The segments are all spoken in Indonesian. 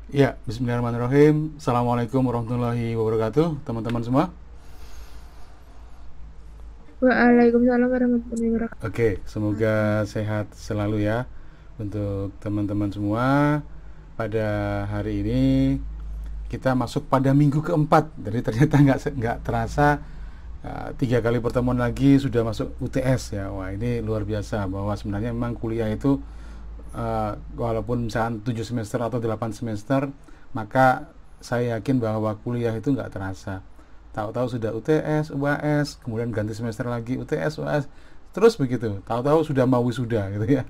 Ya, bismillahirrahmanirrahim. Assalamualaikum warahmatullahi wabarakatuh, teman-teman semua. Waalaikumsalam warahmatullahi wabarakatuh. Oke, semoga sehat selalu ya untuk teman-teman semua. Pada hari ini kita masuk pada minggu keempat, jadi ternyata nggak terasa 3 kali pertemuan lagi sudah masuk UTS ya. Wah, ini luar biasa bahwa sebenarnya memang kuliah itu walaupun misalkan 7 semester atau 8 semester, maka saya yakin bahwa kuliah itu nggak terasa. Tahu-tahu sudah UTS, UAS, kemudian ganti semester lagi UTS, UAS, terus begitu. Tahu-tahu sudah mau wisuda gitu ya.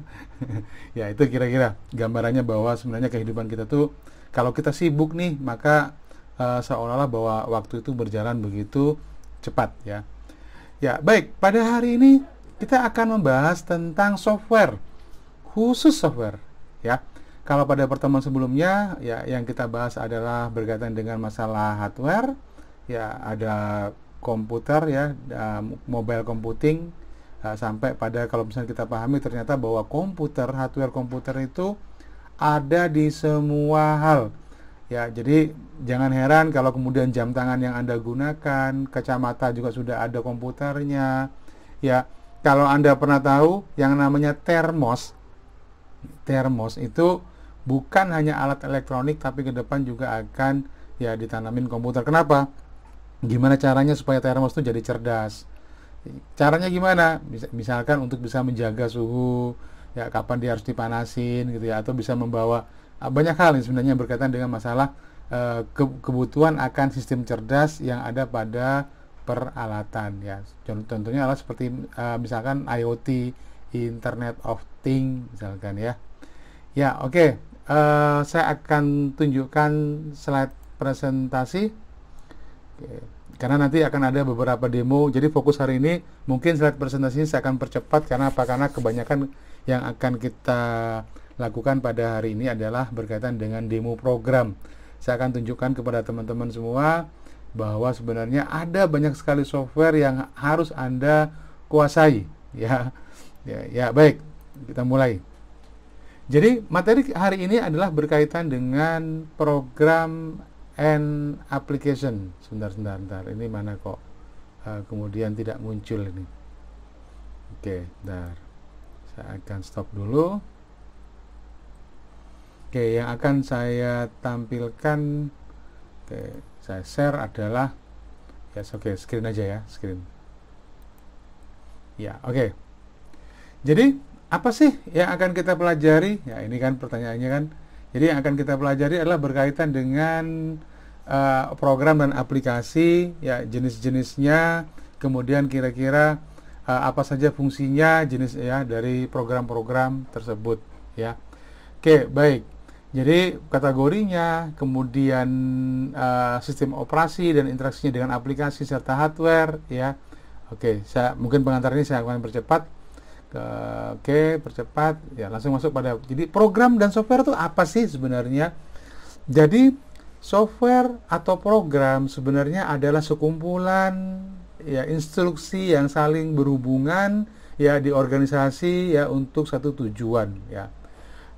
Ya, itu kira-kira gambarannya bahwa sebenarnya kehidupan kita tuh kalau kita sibuk nih, maka seolah-olah bahwa waktu itu berjalan begitu cepat ya. Ya, baik. Pada hari ini kita akan membahas tentang software, khusus software ya. Kalau pada pertemuan sebelumnya ya yang kita bahas adalah berkaitan dengan masalah hardware, ya ada komputer ya, mobile computing, sampai pada kalau misalnya kita pahami ternyata bahwa komputer, hardware komputer itu ada di semua hal. Ya, jadi jangan heran kalau kemudian jam tangan yang Anda gunakan, kacamata juga sudah ada komputernya. Ya, kalau Anda pernah tahu yang namanya termos, termos itu bukan hanya alat elektronik tapi ke depan juga akan ya ditanamin komputer. Kenapa? Gimana caranya supaya termos itu jadi cerdas? Caranya gimana? Misalkan untuk bisa menjaga suhu, ya kapan dia harus dipanasin gitu ya, atau bisa membawa banyak hal yang sebenarnya berkaitan dengan masalah kebutuhan akan sistem cerdas yang ada pada peralatan ya. Contohnya adalah seperti misalkan IoT, Internet of Things misalkan ya. Ya, oke. Saya akan tunjukkan slide presentasi. Oke. Karena nanti akan ada beberapa demo. Jadi fokus hari ini mungkin slide presentasinya saya akan percepat karena apa? Karena kebanyakan yang akan kita lakukan pada hari ini adalah berkaitan dengan demo program. Saya akan tunjukkan kepada teman-teman semua bahwa sebenarnya ada banyak sekali software yang harus Anda kuasai ya. Ya, baik. Kita mulai. Jadi materi hari ini adalah berkaitan dengan program and application. Sebentar. Ini mana kok kemudian tidak muncul ini. Oke, bentar. Saya akan stop dulu. Oke, yang akan saya tampilkan, oke, saya share adalah, yes, oke, screen aja ya, screen. Ya, oke. Jadi apa sih yang akan kita pelajari? Ya, ini kan pertanyaannya kan. Jadi yang akan kita pelajari adalah berkaitan dengan program dan aplikasi, ya jenis-jenisnya, kemudian kira-kira apa saja fungsinya, jenis ya dari program-program tersebut, ya. Oke, baik. Jadi kategorinya, kemudian sistem operasi dan interaksinya dengan aplikasi serta hardware, ya. Oke, saya mungkin pengantar ini saya akan percepat. Oke, percepat. Ya, langsung masuk pada. Jadi program dan software itu apa sih sebenarnya? Jadi software atau program sebenarnya adalah sekumpulan ya instruksi yang saling berhubungan ya di organisasi ya untuk satu tujuan ya.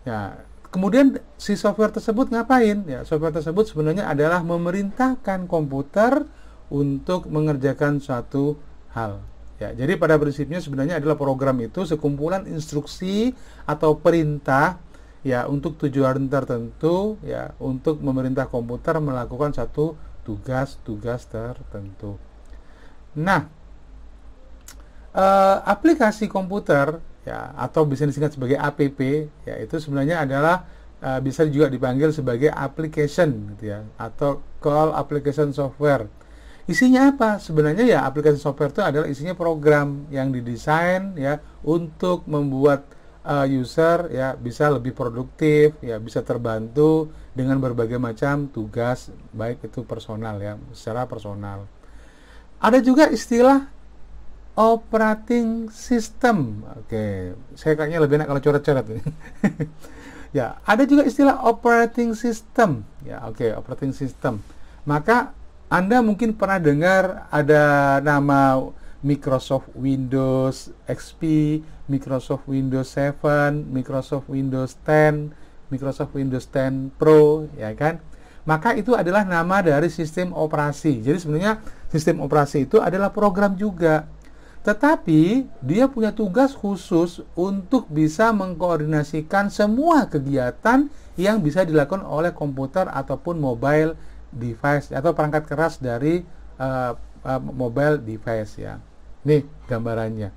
Ya, kemudian si software tersebut ngapain? Ya, software tersebut sebenarnya adalah memerintahkan komputer untuk mengerjakan suatu hal. Ya, jadi pada prinsipnya sebenarnya adalah program itu sekumpulan instruksi atau perintah ya untuk tujuan tertentu ya untuk memerintah komputer melakukan satu tugas-tugas tertentu. Nah, aplikasi komputer ya atau bisa disingkat sebagai app ya itu sebenarnya adalah bisa juga dipanggil sebagai application gitu ya atau call application software. Isinya apa? Sebenarnya ya aplikasi software itu adalah isinya program yang didesain ya untuk membuat user ya bisa lebih produktif, ya bisa terbantu dengan berbagai macam tugas baik itu personal ya, secara personal. Ada juga istilah operating system. Oke, saya kayaknya lebih enak kalau coret-coret ini. Ya, ada juga istilah operating system. Ya, oke, operating system. Maka Anda mungkin pernah dengar ada nama Microsoft Windows XP, Microsoft Windows 7, Microsoft Windows 10, Microsoft Windows 10 Pro, ya kan? Maka itu adalah nama dari sistem operasi. Jadi sebenarnya sistem operasi itu adalah program juga. Tetapi dia punya tugas khusus untuk bisa mengkoordinasikan semua kegiatan yang bisa dilakukan oleh komputer ataupun mobile device atau perangkat keras dari mobile device, ya. Nih gambarannya.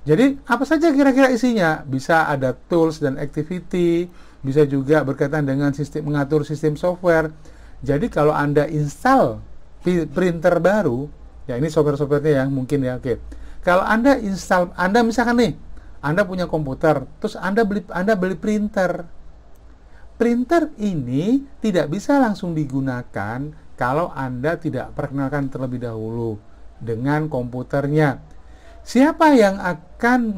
Jadi apa saja kira-kira isinya? Bisa ada tools dan activity, bisa juga berkaitan dengan sistem, mengatur sistem software. Jadi kalau Anda install printer baru, ya ini software-softwarenya yang mungkin ya, oke. Kalau Anda install, Anda misalkan nih, Anda punya komputer, terus Anda beli printer. Printer ini tidak bisa langsung digunakan kalau Anda tidak perkenalkan terlebih dahulu dengan komputernya. Siapa yang akan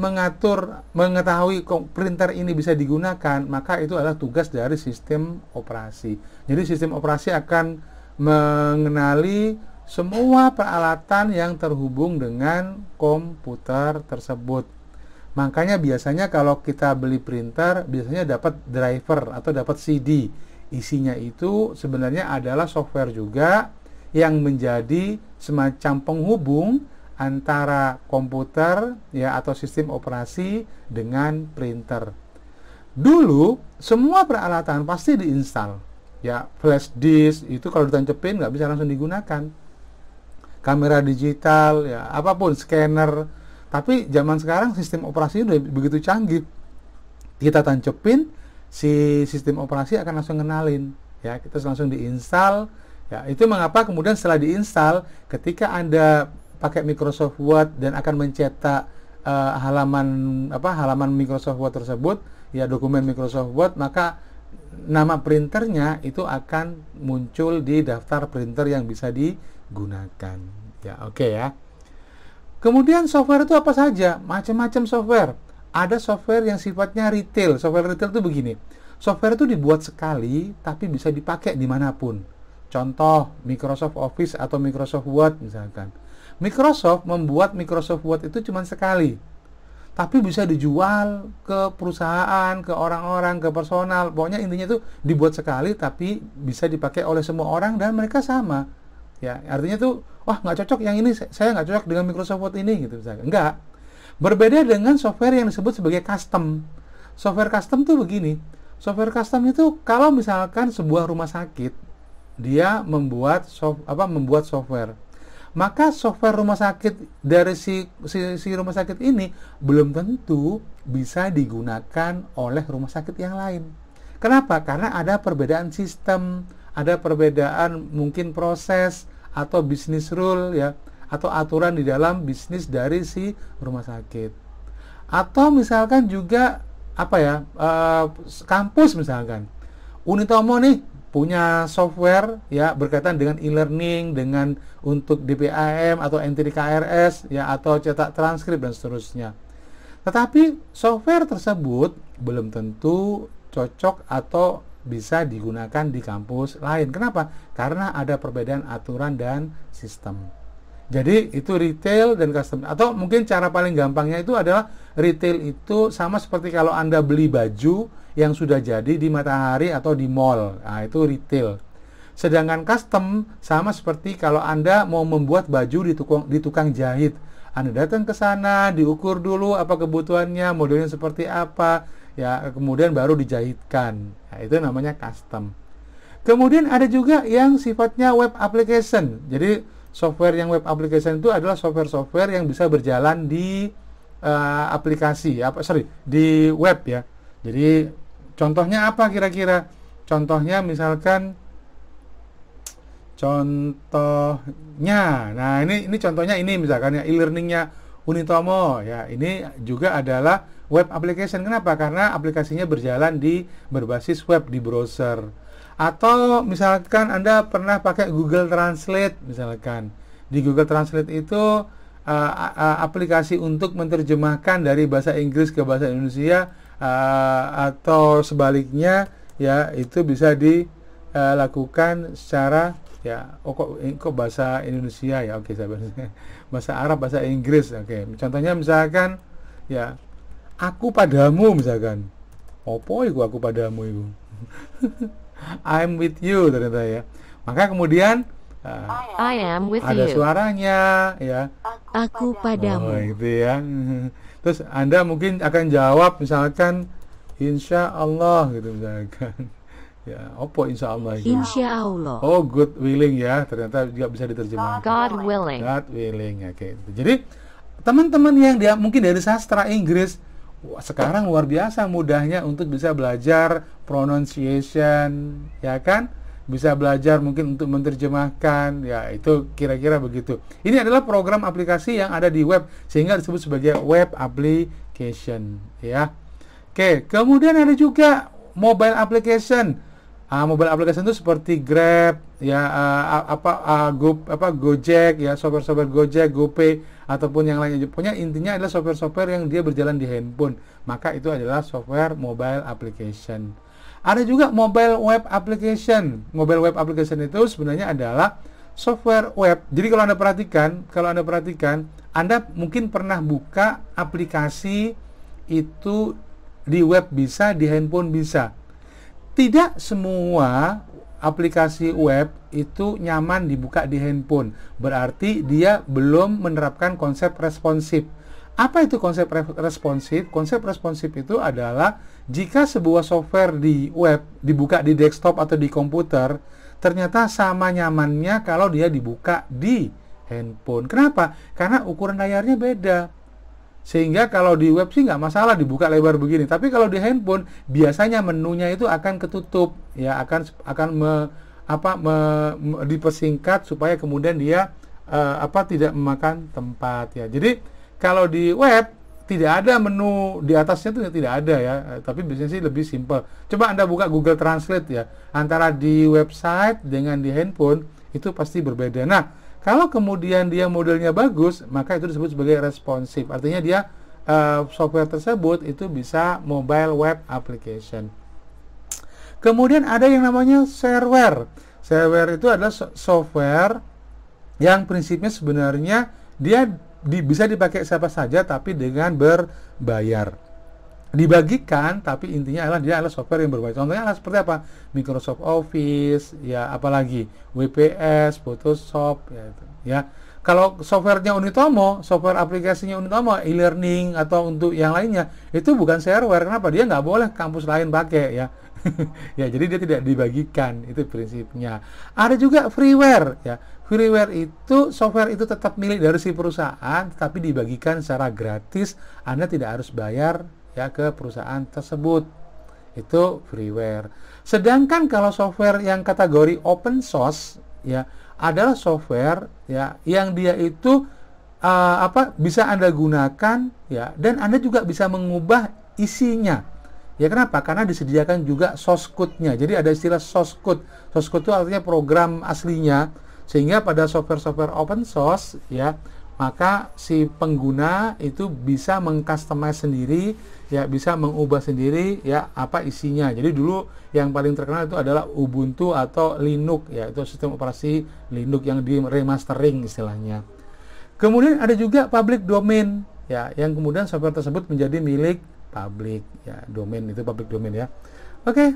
mengetahui printer ini bisa digunakan, maka itu adalah tugas dari sistem operasi. Jadi sistem operasi akan mengenali semua peralatan yang terhubung dengan komputer tersebut. Makanya biasanya kalau kita beli printer, biasanya dapat driver atau dapat CD. Isinya itu sebenarnya adalah software juga yang menjadi semacam penghubung antara komputer ya atau sistem operasi dengan printer. Dulu semua peralatan pasti diinstal. Ya, flash disk itu kalau ditancepin nggak bisa langsung digunakan. Kamera digital, ya apapun, scanner. Tapi zaman sekarang sistem operasi udah begitu canggih. Kita tancepin, si sistem operasi akan langsung kenalin. Ya, kita langsung diinstal. Ya, itu mengapa kemudian setelah diinstal, ketika Anda pakai Microsoft Word dan akan mencetak halaman Microsoft Word tersebut, ya dokumen Microsoft Word, maka nama printernya itu akan muncul di daftar printer yang bisa digunakan. Ya, oke ya. Kemudian software itu apa saja? Macam-macam software. Ada software yang sifatnya retail. Software retail itu begini. Software itu dibuat sekali, tapi bisa dipakai dimanapun. Contoh, Microsoft Office atau Microsoft Word misalkan. Microsoft membuat Microsoft Word itu cuma sekali. Tapi bisa dijual ke perusahaan, ke orang-orang, ke personal. Pokoknya intinya itu dibuat sekali, tapi bisa dipakai oleh semua orang dan mereka sama. Ya, artinya tuh, wah nggak cocok yang ini, saya nggak cocok dengan Microsoft Word ini, gitu misalkan. Enggak. Berbeda dengan software yang disebut sebagai custom. Software custom tuh begini. Software custom itu kalau misalkan sebuah rumah sakit, dia membuat software. Maka software rumah sakit dari si rumah sakit ini belum tentu bisa digunakan oleh rumah sakit yang lain. Kenapa? Karena ada perbedaan sistem, ada perbedaan mungkin proses atau business rule ya, atau aturan di dalam bisnis dari si rumah sakit. Atau misalkan juga kampus misalkan. Unitomo nih punya software ya berkaitan dengan e-learning, dengan untuk DPAM atau NTD-KRS ya, atau cetak transkrip dan seterusnya. Tetapi software tersebut belum tentu cocok atau bisa digunakan di kampus lain. Kenapa? Karena ada perbedaan aturan dan sistem. Jadi itu retail dan custom. Atau mungkin cara paling gampangnya itu adalah retail itu sama seperti kalau Anda beli baju yang sudah jadi di Matahari atau di mall. Nah, itu retail. Sedangkan custom sama seperti kalau Anda mau membuat baju di tukang jahit. Anda datang ke sana, diukur dulu apa kebutuhannya, modelnya seperti apa, ya kemudian baru dijahitkan. Nah, itu namanya custom. Kemudian ada juga yang sifatnya web application. Jadi software yang web application itu adalah software-software yang bisa berjalan di di web ya. Jadi contohnya apa kira-kira? Contohnya misalkan nah ini contohnya ini misalkan ya e-learningnya Unitomo ya, ini juga adalah web application. Kenapa? Karena aplikasinya berjalan di berbasis web di browser. Atau misalkan Anda pernah pakai Google Translate misalkan. Di Google Translate itu aplikasi untuk menerjemahkan dari bahasa Inggris ke bahasa Indonesia atau sebaliknya ya, itu bisa dilakukan secara ya kok bahasa Indonesia ya, oke, bahasa Arab, bahasa Inggris, oke. Contohnya misalkan ya aku padamu misalkan Opo iku aku padamu iku. I'm with you ternyata ya. Maka kemudian I am with ada you. suaranya ya. Aku padamu. Oh, gitu ya. Terus Anda mungkin akan jawab misalkan insya Allah gitu misalkan. Ya, opo insya Allah itu? Insya Allah. Oh, good willing ya. Ternyata juga bisa diterjemahkan. God willing. God willing ya kayak gitu. Jadi teman-teman yang dia mungkin dari sastra Inggris, wah, sekarang luar biasa mudahnya untuk bisa belajar pronunciation, ya kan? Bisa belajar mungkin untuk menerjemahkan, ya itu kira-kira begitu. Ini adalah program aplikasi yang ada di web sehingga disebut sebagai web application, ya. Oke, kemudian ada juga mobile application. Mobile application itu seperti Grab, ya Gojek, ya software-software Gojek, GoPay ataupun yang lainnya. Pokoknya intinya adalah software-software yang dia berjalan di handphone. Maka itu adalah software mobile application. Ada juga mobile web application. Mobile web application itu sebenarnya adalah software web. Jadi kalau Anda perhatikan, Anda mungkin pernah buka aplikasi itu di web bisa, di handphone bisa. Tidak semua aplikasi web itu nyaman dibuka di handphone. Berarti dia belum menerapkan konsep responsif. Apa itu konsep responsif? Konsep responsif itu adalah jika sebuah software di web dibuka di desktop atau di komputer, ternyata sama nyamannya kalau dia dibuka di handphone. Kenapa? Karena ukuran layarnya beda. Sehingga kalau di web sih nggak masalah dibuka lebar begini, tapi kalau di handphone biasanya menunya itu akan ketutup, ya akan dipersingkat supaya kemudian dia tidak memakan tempat ya. Jadi kalau di web tidak ada menu di atasnya itu tidak ada ya, tapi biasanya sih lebih simpel. Coba Anda buka Google Translate ya, antara di website dengan di handphone itu pasti berbeda. Nah, kalau kemudian dia modelnya bagus, maka itu disebut sebagai responsif. Artinya dia software tersebut itu bisa mobile web application. Kemudian ada yang namanya shareware. Shareware itu adalah software yang prinsipnya sebenarnya dia bisa dipakai siapa saja tapi dengan berbayar. Dibagikan tapi intinya adalah dia adalah software yang berbayar. Contohnya adalah seperti apa? Microsoft Office, ya apalagi WPS, Photoshop, ya itu. Ya. Kalau softwarenya Unitomo, software aplikasinya Unitomo, e-learning atau untuk yang lainnya, itu bukan shareware. Kenapa? Dia nggak boleh kampus lain pakai ya. Ya, jadi dia tidak dibagikan, itu prinsipnya. Ada juga freeware ya. Freeware itu software itu tetap milik dari si perusahaan, tapi dibagikan secara gratis. Anda tidak harus bayar ya ke perusahaan tersebut. Itu freeware. Sedangkan kalau software yang kategori open source ya adalah software ya yang dia itu bisa Anda gunakan ya, dan Anda juga bisa mengubah isinya. Ya kenapa? Karena disediakan juga source code-nya. Jadi ada istilah source code. Source code itu artinya program aslinya. Sehingga pada software-software open source ya, maka si pengguna itu bisa mengcustomize sendiri ya, bisa mengubah sendiri ya apa isinya. Jadi dulu yang paling terkenal itu adalah Ubuntu atau Linux ya, itu sistem operasi Linux yang di remastering istilahnya. Kemudian ada juga public domain ya, yang kemudian software tersebut menjadi milik publik ya, domain itu public domain ya. Oke,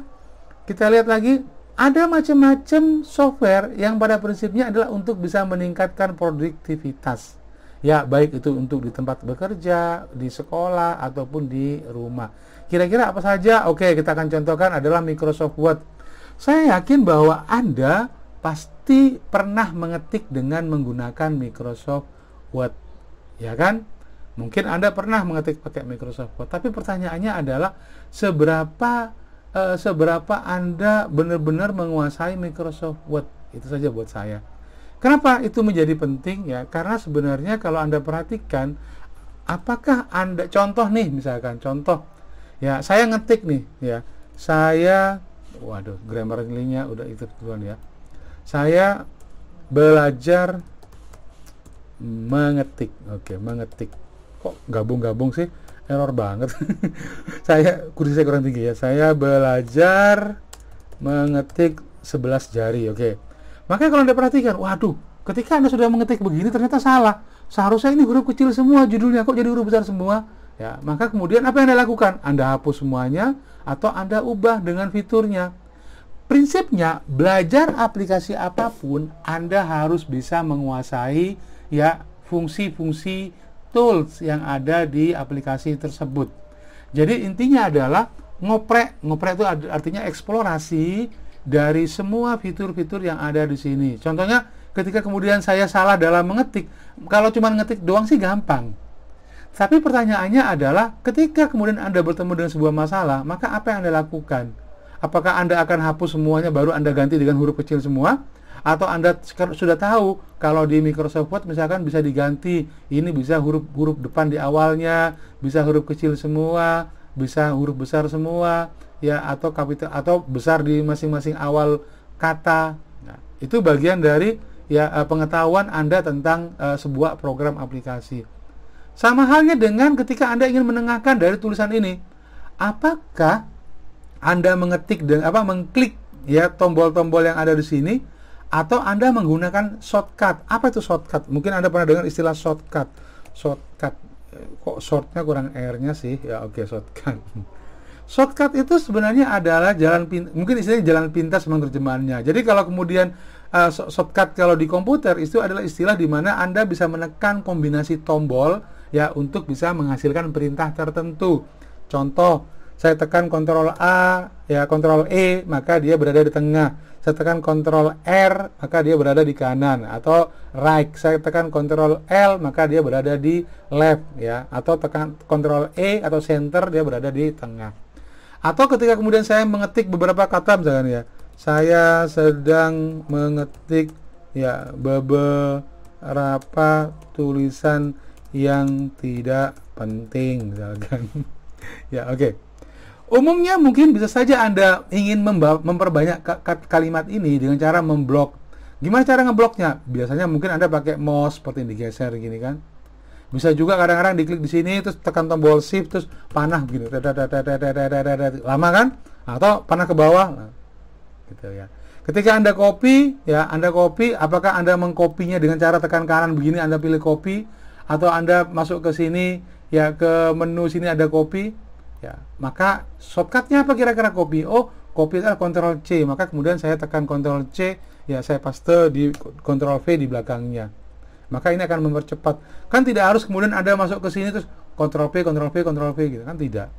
kita lihat lagi. Ada macam-macam software yang pada prinsipnya adalah untuk bisa meningkatkan produktivitas. Ya, baik itu untuk di tempat bekerja, di sekolah, ataupun di rumah. Kira-kira apa saja? Oke, kita akan contohkan adalah Microsoft Word. Saya yakin bahwa Anda pasti pernah mengetik dengan menggunakan Microsoft Word. Ya kan? Mungkin Anda pernah mengetik pakai Microsoft Word. Tapi pertanyaannya adalah seberapa Anda benar-benar menguasai Microsoft Word. Itu saja buat saya. Kenapa itu menjadi penting ya? Karena sebenarnya kalau Anda perhatikan, apakah Anda contoh nih, misalkan contoh ya, saya ngetik nih ya. Waduh, Grammarly-nya udah itu duluan ya. Saya belajar mengetik. Oke, mengetik. Kok gabung-gabung sih? Error banget. Kursi saya kurang tinggi ya. Saya belajar mengetik 11 jari. Oke. Maka kalau Anda perhatikan, waduh, ketika Anda sudah mengetik begini ternyata salah. Seharusnya ini huruf kecil semua judulnya, kok jadi huruf besar semua? Ya, maka kemudian apa yang Anda lakukan? Anda hapus semuanya, atau Anda ubah dengan fiturnya. Prinsipnya, belajar aplikasi apapun, Anda harus bisa menguasai ya fungsi-fungsi tools yang ada di aplikasi tersebut. Jadi intinya adalah ngoprek itu artinya eksplorasi dari semua fitur-fitur yang ada di sini. Contohnya, ketika kemudian saya salah dalam mengetik, kalau cuma ngetik doang sih gampang. Tapi pertanyaannya adalah, ketika kemudian Anda bertemu dengan sebuah masalah, maka apa yang Anda lakukan? Apakah Anda akan hapus semuanya baru Anda ganti dengan huruf kecil semua? Atau Anda sudah tahu kalau di Microsoft Word misalkan bisa diganti, ini bisa huruf depan di awalnya, bisa huruf kecil semua, bisa huruf besar semua, ya, atau kapital atau besar di masing-masing awal kata. Nah, itu bagian dari ya pengetahuan Anda tentang sebuah program aplikasi. Sama halnya dengan ketika Anda ingin menengahkan dari tulisan ini. Apakah Anda mengetik dan mengklik ya tombol-tombol yang ada di sini, atau Anda menggunakan shortcut? Apa itu shortcut? Mungkin Anda pernah dengar istilah shortcut. Shortcut, kok shortnya kurang R-nya sih? Ya oke, shortcut. Shortcut itu sebenarnya adalah mungkin istilahnya jalan pintas menerjemahnya. Jadi kalau kemudian shortcut kalau di komputer itu adalah istilah di mana Anda bisa menekan kombinasi tombol ya untuk bisa menghasilkan perintah tertentu. Contoh, saya tekan Ctrl A, ya Ctrl E, maka dia berada di tengah. Saya tekan Ctrl R, maka dia berada di kanan. Atau right, saya tekan Ctrl L, maka dia berada di left, ya. Atau tekan Ctrl E atau center, dia berada di tengah. Atau ketika kemudian saya mengetik beberapa kata, misalkan ya, saya sedang mengetik ya beberapa tulisan yang tidak penting, misalkan. Ya, oke. Umumnya mungkin bisa saja Anda ingin memperbanyak kalimat ini dengan cara memblok. Gimana cara ngebloknya? Biasanya mungkin Anda pakai mouse seperti yang digeser gini kan. Bisa juga kadang-kadang diklik di sini terus tekan tombol shift terus panah begini. Lama kan? Atau panah ke bawah. Nah, gitu ya. Ketika Anda copy, apakah Anda mengkopinya dengan cara tekan kanan begini, Anda pilih copy, atau Anda masuk ke sini ya, ke menu sini ada copy. Ya, maka shortcutnya apa kira-kira copy? Oh, copy adalah Ctrl C. Maka kemudian saya tekan Ctrl C, ya saya paste di Ctrl V di belakangnya. Maka ini akan mempercepat. Kan tidak harus kemudian Anda masuk ke sini terus Ctrl V, Ctrl V, Ctrl V gitu kan, tidak.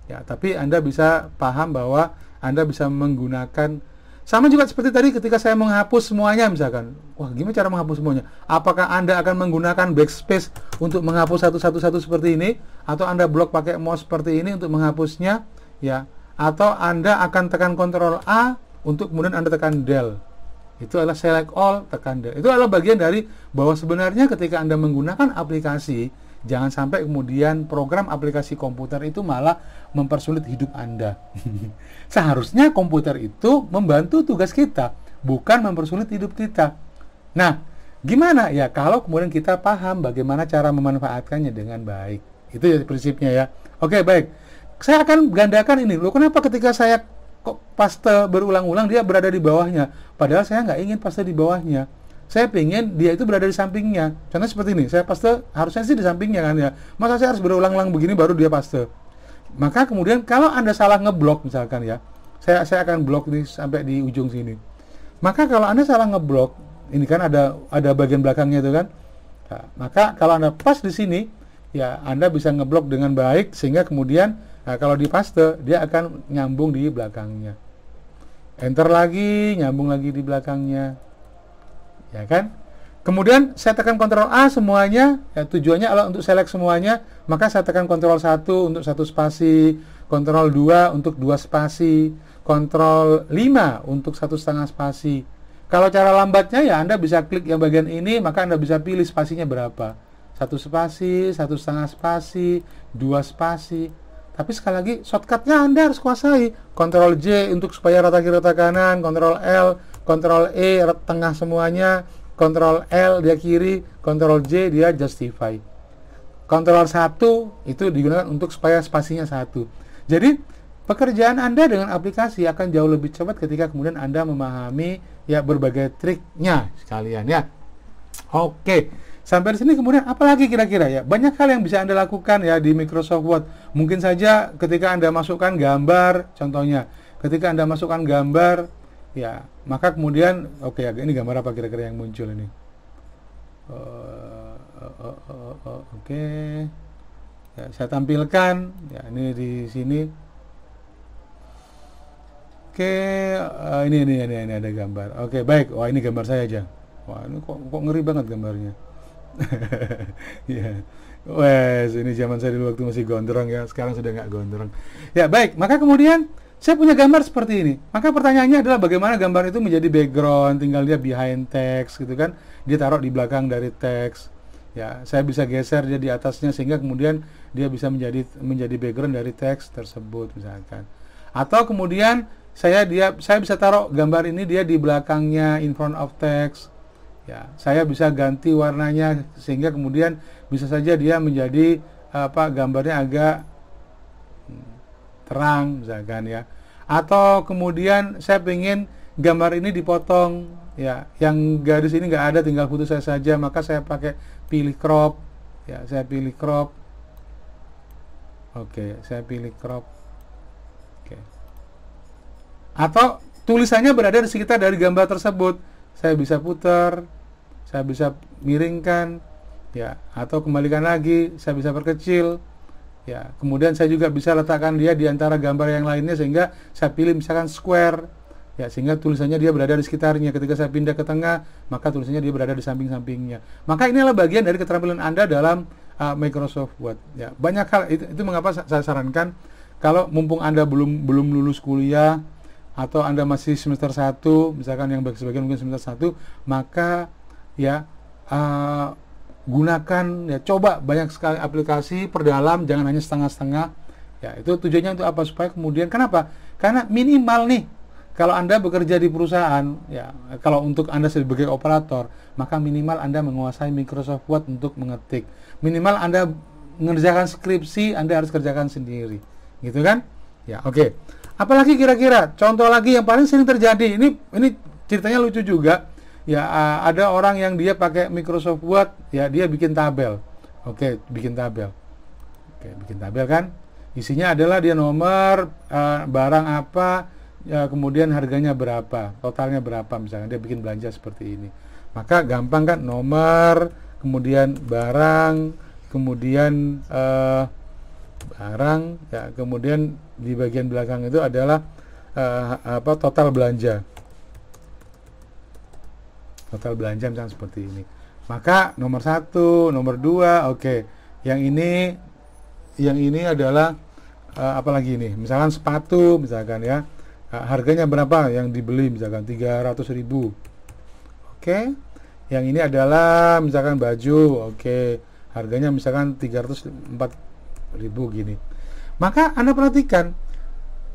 Ya, tapi Anda bisa paham bahwa Anda bisa menggunakan. Sama juga seperti tadi ketika saya menghapus semuanya misalkan. Wah, gimana cara menghapus semuanya? Apakah Anda akan menggunakan backspace untuk menghapus satu-satu seperti ini? Atau Anda blok pakai mouse seperti ini untuk menghapusnya? Ya. Atau Anda akan tekan Ctrl A untuk kemudian Anda tekan Del. Itu adalah select all, tekan Del. Itu adalah bagian dari bahwa sebenarnya ketika Anda menggunakan aplikasi, jangan sampai kemudian program aplikasi komputer itu malah mempersulit hidup Anda. Seharusnya komputer itu membantu tugas kita, bukan mempersulit hidup kita. Nah, gimana ya kalau kemudian kita paham bagaimana cara memanfaatkannya dengan baik. Itu ya prinsipnya ya. Oke, baik. Saya akan gandakan ini. Loh, kenapa ketika saya kok paste berulang-ulang dia berada di bawahnya? Padahal saya nggak ingin paste di bawahnya. Saya pengen dia itu berada di sampingnya. Contohnya seperti ini, saya paste harusnya sih di sampingnya kan ya. Masa saya harus berulang-ulang begini baru dia paste? Maka kemudian kalau Anda salah ngeblok misalkan ya, saya akan blok ini sampai di ujung sini. Maka kalau Anda salah ngeblok, ini kan ada bagian belakangnya itu kan. Nah, maka kalau Anda pas di sini, ya Anda bisa ngeblok dengan baik sehingga kemudian kalau di paste dia akan nyambung di belakangnya. Enter lagi, nyambung lagi di belakangnya. Ya kan? Kemudian saya tekan Ctrl A semuanya, ya, tujuannya adalah untuk select semuanya, maka saya tekan Ctrl 1 untuk 1 spasi, Ctrl 2 untuk 2 spasi, Ctrl 5 untuk 1,5 spasi. Kalau cara lambatnya ya Anda bisa klik yang bagian ini, maka Anda bisa pilih spasinya berapa. 1 spasi, 1,5 spasi, 2 spasi. Tapi sekali lagi shortcutnya Anda harus kuasai. Ctrl J untuk supaya rata kiri rata kanan, Ctrl L, Ctrl E tengah semuanya, Ctrl L dia kiri, Ctrl J dia justify. Ctrl 1 itu digunakan untuk supaya spasinya 1. Jadi pekerjaan Anda dengan aplikasi akan jauh lebih cepat ketika kemudian Anda memahami ya berbagai triknya sekalian ya. Oke, Sampai di sini kemudian apalagi kira-kira ya? Banyak hal yang bisa Anda lakukan ya di Microsoft Word. Mungkin saja ketika Anda masukkan gambar, contohnya, ketika Anda masukkan gambar, ya, maka kemudian, oke, ini gambar apa kira-kira yang muncul ini? Oke, ya, saya tampilkan, ya, ini di sini. Oke, ini ada gambar. Oke, baik. Wah, ini gambar saya aja. Wah, ini kok ngeri banget gambarnya. Ya, wes, ini zaman saya dulu waktu masih gondrong ya, sekarang sudah nggak gondrong. Ya, baik. Maka kemudian saya punya gambar seperti ini. Maka pertanyaannya adalah bagaimana gambar itu menjadi background, tinggal dia behind text gitu kan. Dia taruh di belakang dari teks. Ya, saya bisa geser dia di atasnya sehingga kemudian dia bisa menjadi background dari teks tersebut misalkan. Atau kemudian saya bisa taruh gambar ini dia di belakangnya in front of text. Ya, saya bisa ganti warnanya sehingga kemudian bisa saja dia menjadi gambarnya agak terang misalkan ya. Atau kemudian saya ingin gambar ini dipotong ya, yang garis ini nggak ada, tinggal foto saya saja, maka saya pilih crop ya, saya pilih crop. Oke, saya pilih crop. Oke. Atau tulisannya berada di sekitar dari gambar tersebut, saya bisa putar, saya bisa miringkan ya, atau kembalikan lagi, saya bisa perkecil ya. Kemudian saya juga bisa letakkan dia di antara gambar yang lainnya sehingga saya pilih misalkan square ya, sehingga tulisannya dia berada di sekitarnya. Ketika saya pindah ke tengah, maka tulisannya dia berada di samping-sampingnya. Maka inilah bagian dari keterampilan Anda dalam Microsoft Word ya. Banyak hal itu mengapa saya sarankan kalau mumpung Anda belum lulus kuliah atau Anda masih semester 1, misalkan yang sebagian mungkin semester 1, maka ya gunakan ya, coba banyak sekali aplikasi, perdalam, jangan hanya setengah-setengah ya. Itu tujuannya untuk apa? Supaya kemudian, kenapa? Karena minimal nih, kalau Anda bekerja di perusahaan ya, kalau untuk Anda sebagai operator, maka minimal Anda menguasai Microsoft Word untuk mengetik. Minimal Anda mengerjakan skripsi, Anda harus kerjakan sendiri gitu kan ya. Oke, apalagi kira-kira contoh lagi yang paling sering terjadi, ini ceritanya lucu juga ya. Ada orang yang dia pakai Microsoft Word ya, dia bikin tabel. Oke, bikin tabel. Oke, bikin tabel kan, isinya adalah dia nomor barang apa ya, kemudian harganya berapa, totalnya berapa, misalnya dia bikin belanja seperti ini. Maka gampang kan, nomor, kemudian barang, kemudian barang ya, kemudian di bagian belakang itu adalah total belanja. Total belanja misalnya seperti ini. Maka nomor 1, nomor 2, oke. Yang ini adalah apalagi ini? Misalkan sepatu misalkan ya. Harganya berapa yang dibeli, misalkan 300.000. Oke. Yang ini adalah misalkan baju, oke. Harganya misalkan 304.000 gini. Maka Anda perhatikan,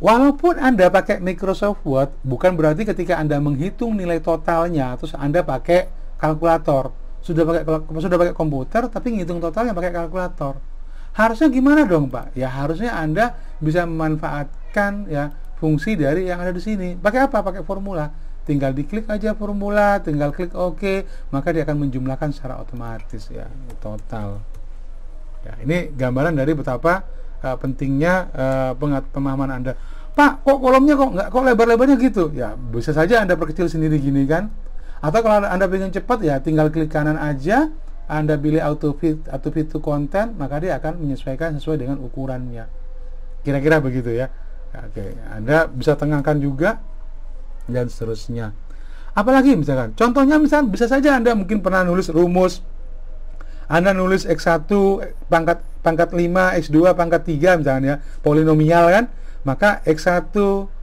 walaupun Anda pakai Microsoft Word, bukan berarti ketika Anda menghitung nilai totalnya terus Anda pakai kalkulator. Sudah pakai komputer tapi ngitung totalnya pakai kalkulator. Harusnya gimana dong, Pak? Ya harusnya Anda bisa memanfaatkan ya fungsi dari yang ada di sini. Pakai apa? Pakai formula. Tinggal diklik aja formula, tinggal klik OK, maka dia akan menjumlahkan secara otomatis ya total. Ya, ini gambaran dari betapa pentingnya pemahaman Anda. Pak, kok kolomnya kok lebar-lebarnya gitu? Ya, bisa saja Anda perkecil sendiri gini kan. Atau kalau Anda ingin cepat ya tinggal klik kanan aja, Anda pilih auto fit to content, maka dia akan menyesuaikan sesuai dengan ukurannya. Kira-kira begitu ya. Oke, Anda bisa tengahkan juga dan seterusnya. Apalagi misalkan, contohnya misalkan bisa saja Anda mungkin pernah nulis rumus. Anda nulis X1 pangkat 5, X2 pangkat 3 misalnya, polinomial kan. Maka X1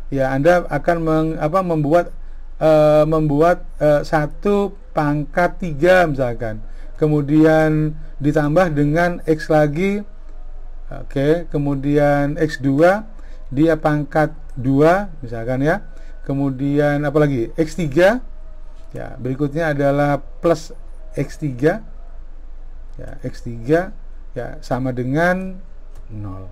ya Anda akan membuat 1 pangkat 3 misalkan. Kemudian ditambah dengan X lagi. Oke, kemudian X2 dia pangkat 2 misalkan ya. Kemudian apalagi X3 ya, berikutnya adalah plus X3 ya, X3 ya sama dengan 0.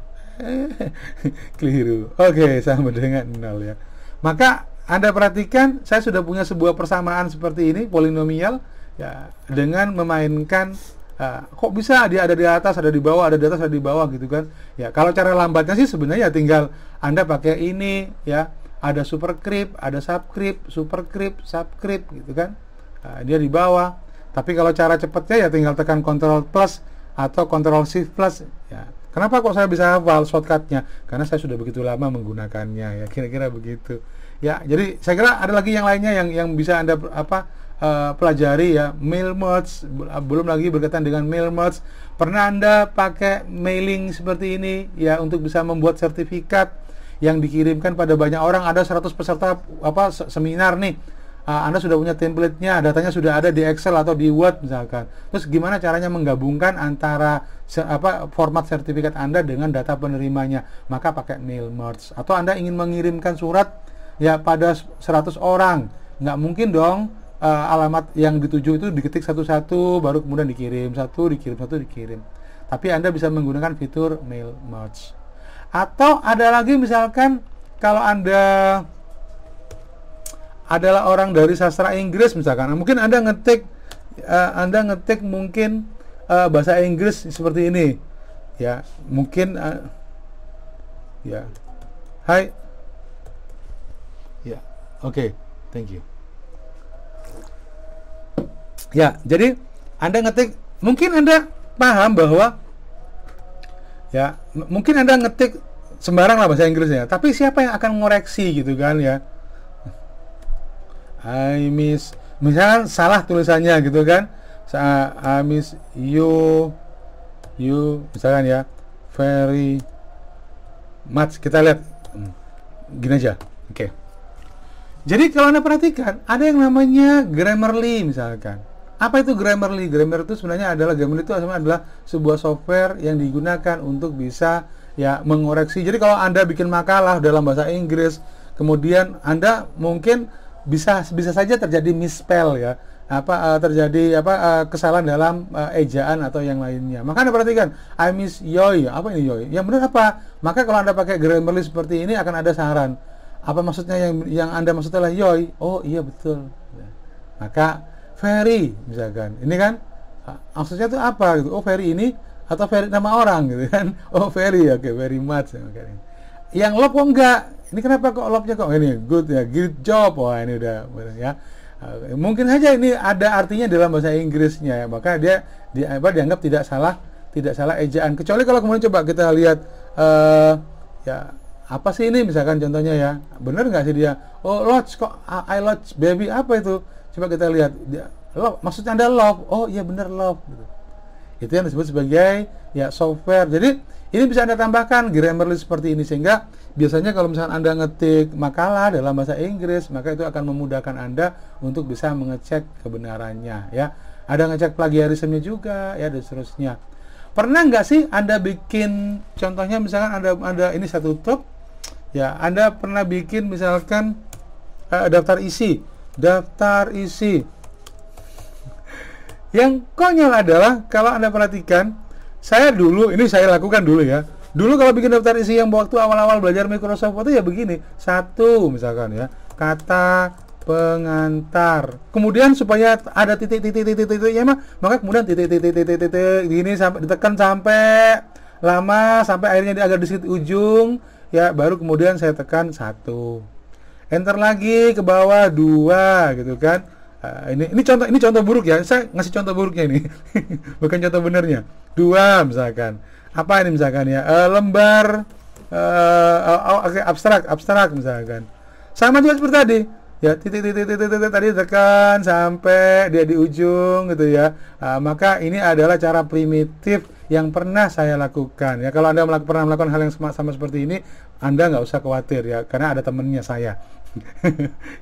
Keliru. Oke, sama dengan 0 ya. Maka Anda perhatikan, saya sudah punya sebuah persamaan seperti ini, polinomial ya dengan memainkan kok bisa dia ada di atas, ada di bawah, ada di atas, ada di bawah gitu kan. Ya, kalau cara lambatnya sih sebenarnya tinggal Anda pakai ini ya, ada superscript, ada subscript, superscript, subscript gitu kan. Dia di bawah. Tapi kalau cara cepatnya ya tinggal tekan Ctrl plus atau Ctrl Shift plus ya. Kenapa kok saya bisa hafal shortcutnya? Karena saya sudah begitu lama menggunakannya ya, kira-kira begitu. Ya, jadi saya kira ada lagi yang lainnya yang bisa Anda pelajari ya, mail merge, belum lagi berkaitan dengan mail merge. Pernah Anda pakai mailing seperti ini ya untuk bisa membuat sertifikat yang dikirimkan pada banyak orang? Ada 100 peserta seminar nih. Anda sudah punya template-nya, datanya sudah ada di Excel atau di Word misalkan. Terus gimana caranya menggabungkan antara format sertifikat Anda dengan data penerimanya? Maka pakai mail merge. Atau Anda ingin mengirimkan surat ya pada 100 orang, nggak mungkin dong alamat yang dituju itu diketik satu-satu baru kemudian dikirim, satu dikirim. Tapi Anda bisa menggunakan fitur mail merge. Atau ada lagi misalkan kalau Anda adalah orang dari sastra Inggris misalkan, mungkin Anda ngetik mungkin bahasa Inggris seperti ini ya, mungkin ya, hai ya, oke, thank you. Ya, jadi Anda ngetik, mungkin Anda paham bahwa ya, mungkin Anda ngetik sembarang lah bahasa Inggrisnya, tapi siapa yang akan ngoreksi gitu kan ya? I miss, misalkan salah tulisannya gitu kan, I miss you misalkan ya, very much. Kita lihat gini aja, oke. Jadi kalau Anda perhatikan ada yang namanya Grammarly misalkan. Apa itu Grammarly? Grammarly itu sebenarnya adalah sebuah software yang digunakan untuk bisa ya mengoreksi. Jadi kalau Anda bikin makalah dalam bahasa Inggris, kemudian Anda mungkin bisa saja terjadi misspell ya, terjadi kesalahan dalam ejaan atau yang lainnya. Maka Anda perhatikan, I miss yoy, apa ini yoy? Yang benar apa? Maka kalau Anda pakai Grammarly seperti ini akan ada saran. Apa maksudnya yang Anda maksud adalah yoy? Oh iya betul. Maka very misalkan, ini kan maksudnya itu apa gitu? Oh very ini atau very nama orang gitu kan? Oh very, oke, very much. Yang love kok enggak? Ini kenapa kok love-nya kok ini good ya, good job. Wah ini udah ya. Mungkin saja ini ada artinya dalam bahasa Inggrisnya ya, maka dia dianggap tidak salah ejaan. Kecuali kalau kemudian coba kita lihat ya apa sih ini misalkan contohnya ya, benar nggak sih dia? Oh lodge kok I lodge baby, apa itu? Coba kita lihat dia, love, maksudnya Anda love. Oh iya benar love gitu. Itu yang disebut sebagai ya software. Jadi ini bisa Anda tambahkan Grammarly seperti ini, sehingga biasanya kalau misalkan Anda ngetik makalah dalam bahasa Inggris, maka itu akan memudahkan Anda untuk bisa mengecek kebenarannya ya. Ada ngecek plagiarismenya juga ya, dan seterusnya. Pernah nggak sih Anda bikin, contohnya misalkan Anda ini satu top ya, Anda pernah bikin misalkan daftar isi. Yang konyol adalah kalau Anda perhatikan, saya lakukan dulu ya. Dulu kalau bikin daftar isi yang waktu awal-awal belajar Microsoft Word ya begini. Satu misalkan ya, kata pengantar. Kemudian supaya ada titik-titik-titik-titiknya maka kemudian titik-titik-titik gini sampai ditekan sampai lama, sampai akhirnya agak di ujung ya, baru kemudian saya tekan 1. Enter lagi ke bawah 2 gitu kan. Ini contoh buruk ya, saya ngasih contoh buruknya ini bukan contoh benernya. 2 misalkan, apa ini misalkan ya, lembar abstrak misalkan, sama juga seperti tadi ya, titik tadi tekan sampai dia di ujung gitu ya. Maka ini adalah cara primitif yang pernah saya lakukan ya. Kalau Anda pernah melakukan hal yang sama seperti ini, Anda nggak usah khawatir ya, karena ada temennya saya.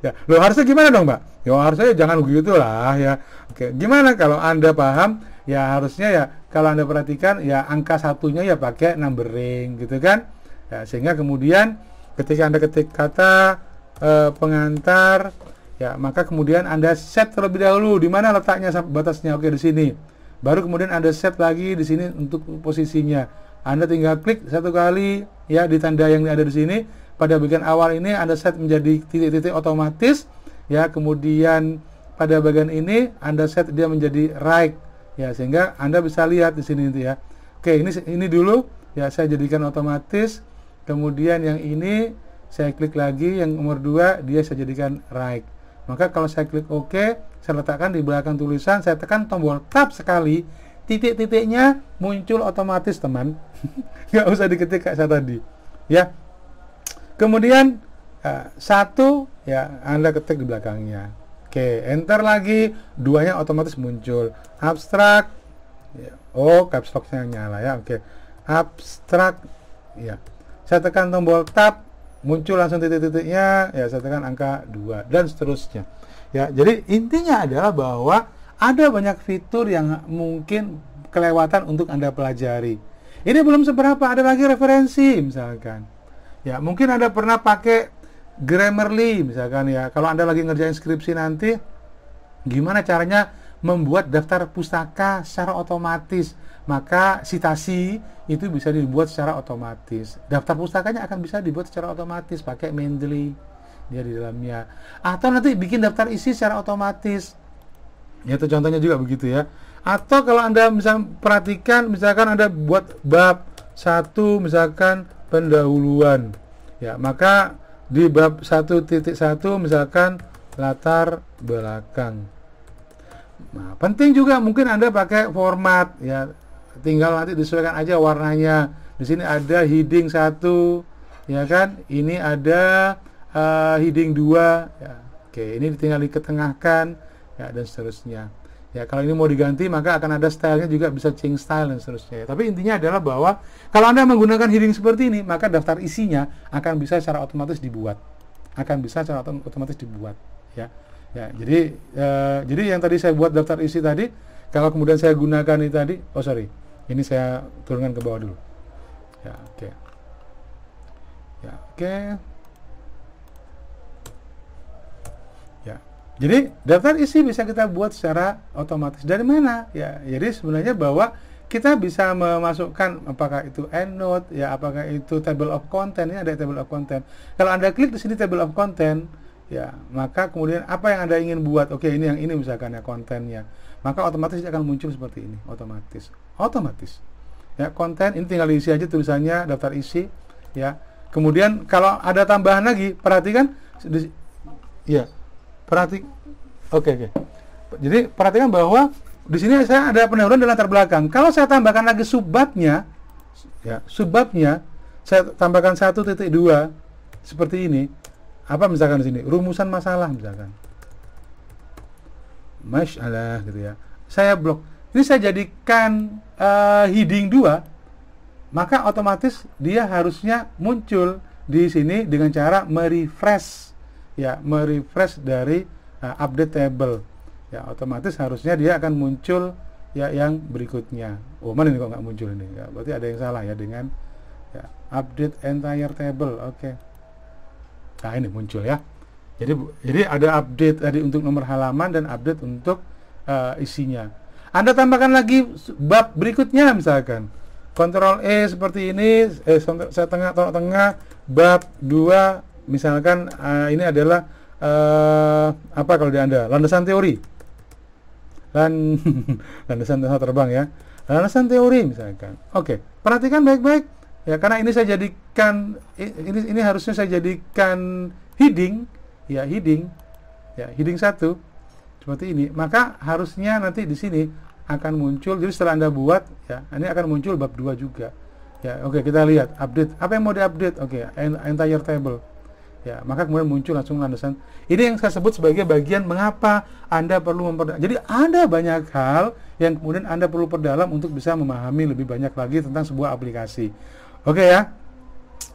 Ya, lo harusnya gimana dong, Mbak? Ya harusnya jangan begitu lah ya. Oke, gimana kalau Anda paham? Ya harusnya ya, kalau Anda perhatikan ya, angka satunya ya pakai numbering gitu kan. Ya, sehingga kemudian ketika Anda ketik kata pengantar ya, maka kemudian Anda set terlebih dahulu di mana letaknya batasnya. Oke, di sini. Baru kemudian Anda set lagi di sini untuk posisinya. Anda tinggal klik satu kali ya di tanda yang ada di sini. Pada bagian awal ini Anda set menjadi titik-titik otomatis ya, kemudian pada bagian ini Anda set dia menjadi right, ya, sehingga Anda bisa lihat di sini ya. Oke, ini dulu ya, saya jadikan otomatis. Kemudian yang ini saya klik lagi, yang nomor 2 dia saya jadikan right. Maka kalau saya klik OK, saya letakkan di belakang tulisan, saya tekan tombol tab sekali, titik-titiknya muncul otomatis, teman. Nggak usah diketik kayak saya tadi, ya. Kemudian 1 ya Anda ketik di belakangnya. Oke, enter lagi, 2-nya otomatis muncul. Abstrak, ya. Oh, caps lock-nya nyala ya. Oke, abstrak, ya. Saya tekan tombol tab, muncul langsung titik-titiknya, ya, saya tekan angka 2 dan seterusnya. Ya, jadi intinya adalah bahwa ada banyak fitur yang mungkin kelewatan untuk Anda pelajari. Ini belum seberapa, ada lagi referensi misalkan. Ya, mungkin Anda pernah pakai Grammarly misalkan ya. Kalau Anda lagi ngerjain skripsi nanti, gimana caranya membuat daftar pustaka secara otomatis? Maka citasi itu bisa dibuat secara otomatis. Daftar pustakanya akan bisa dibuat secara otomatis pakai Mendeley dia di dalamnya. Atau nanti bikin daftar isi secara otomatis. Ya, itu contohnya juga begitu ya. Atau kalau Anda misal perhatikan, misalkan Anda buat bab 1 misalkan pendahuluan. Ya, maka di bab 1.1 misalkan latar belakang. Nah, penting juga mungkin Anda pakai format ya. Tinggal nanti disesuaikan aja warnanya. Di sini ada heading 1, ya kan? Ini ada heading 2, ya. Oke, ini tinggal diketengahkan, ya, dan seterusnya. Ya, kalau ini mau diganti maka akan ada stylenya juga, bisa change style dan seterusnya. Tapi intinya adalah bahwa kalau Anda menggunakan heading seperti ini, maka daftar isinya akan bisa secara otomatis dibuat. Ya. Ya, jadi yang tadi saya buat daftar isi tadi, kalau kemudian saya gunakan ini tadi, ini saya turunkan ke bawah dulu. Ya, oke. Ya, oke. Ya. Jadi daftar isi bisa kita buat secara otomatis. Dari mana? Ya, jadi sebenarnya bahwa kita bisa memasukkan apakah itu EndNote, ya, apakah itu table of content. Ini ada table of content. Kalau Anda klik di sini table of content, ya, maka kemudian apa yang Anda ingin buat? Oke, ini yang ini misalkan ya kontennya. Maka otomatis akan muncul seperti ini, otomatis. Ya, konten ini tinggal diisi aja tulisannya, daftar isi, ya. Kemudian kalau ada tambahan lagi, perhatikan ya. Oke. Jadi perhatikan bahwa di sini saya ada pendahuluan dan latar belakang. Kalau saya tambahkan lagi subbabnya, ya, saya tambahkan 1.2 seperti ini. Apa misalkan di sini? Rumusan masalah misalkan. Masalah gitu ya. Saya blok. Ini saya jadikan heading 2, maka otomatis dia harusnya muncul di sini dengan cara merefresh, ya, merefresh dari update table. Ya, otomatis harusnya dia akan muncul ya yang berikutnya. Oh, mana ini kok nggak muncul ini? Ya, berarti ada yang salah ya dengan ya, update entire table. Oke. Nah, ini muncul ya. Jadi ada update tadi untuk nomor halaman dan update untuk isinya. Anda tambahkan lagi bab berikutnya misalkan. Ctrl E seperti ini, saya tengah bab 2 misalkan ini adalah apa kalau di Anda? Landasan teori. Landasan terbang ya. Landasan teori misalkan. Oke, perhatikan baik-baik ya, karena ini saya jadikan ini harusnya saya jadikan heading. Ya, heading 1 seperti ini, maka harusnya nanti di sini akan muncul. Jadi setelah Anda buat ya, ini akan muncul bab 2 juga ya. Oke, kita lihat update, apa yang mau diupdate. Oke, entire table ya, maka kemudian muncul langsung landasan. Ini yang saya sebut sebagai bagian mengapa Anda perlu memperdalam. Jadi ada banyak hal yang kemudian Anda perlu perdalam untuk bisa memahami lebih banyak lagi tentang sebuah aplikasi. Oke ya.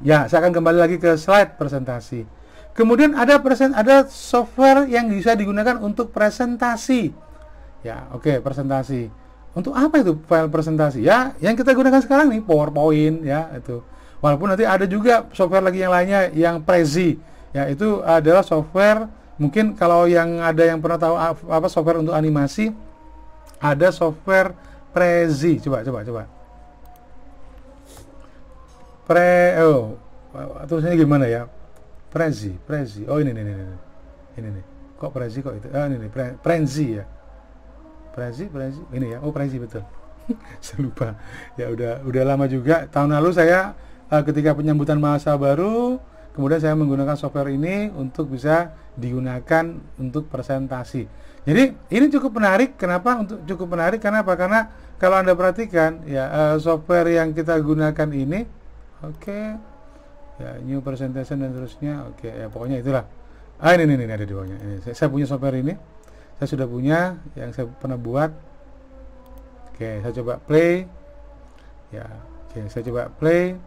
Ya, saya akan kembali lagi ke slide presentasi. Kemudian ada software yang bisa digunakan untuk presentasi. Ya, oke, presentasi. Untuk apa itu file presentasi? Ya, yang kita gunakan sekarang nih PowerPoint ya, itu. Walaupun nanti ada juga software lagi yang lainnya yang Prezi. Ya, itu adalah software, mungkin kalau yang ada yang pernah tahu apa software untuk animasi, ada software Prezi. Coba. Tulisannya gimana ya? Prezi. Oh, ini nih. Kok Prezi kok itu? Ini nih, Prezi ya. Prezi ini ya. Oh, Prezi betul. Saya lupa. Ya udah lama juga. Tahun lalu saya ketika penyambutan mahasiswa baru, kemudian saya menggunakan software ini untuk bisa digunakan untuk presentasi. Jadi ini cukup menarik. Kenapa cukup menarik? Karena apa? Karena kalau Anda perhatikan ya, software yang kita gunakan ini, oke, ya new presentation dan terusnya, oke, ya pokoknya itulah. Ini ada di bawahnya. Ini, saya punya software ini, saya sudah punya yang saya pernah buat. Oke, saya coba play. Ya, oke, saya coba play.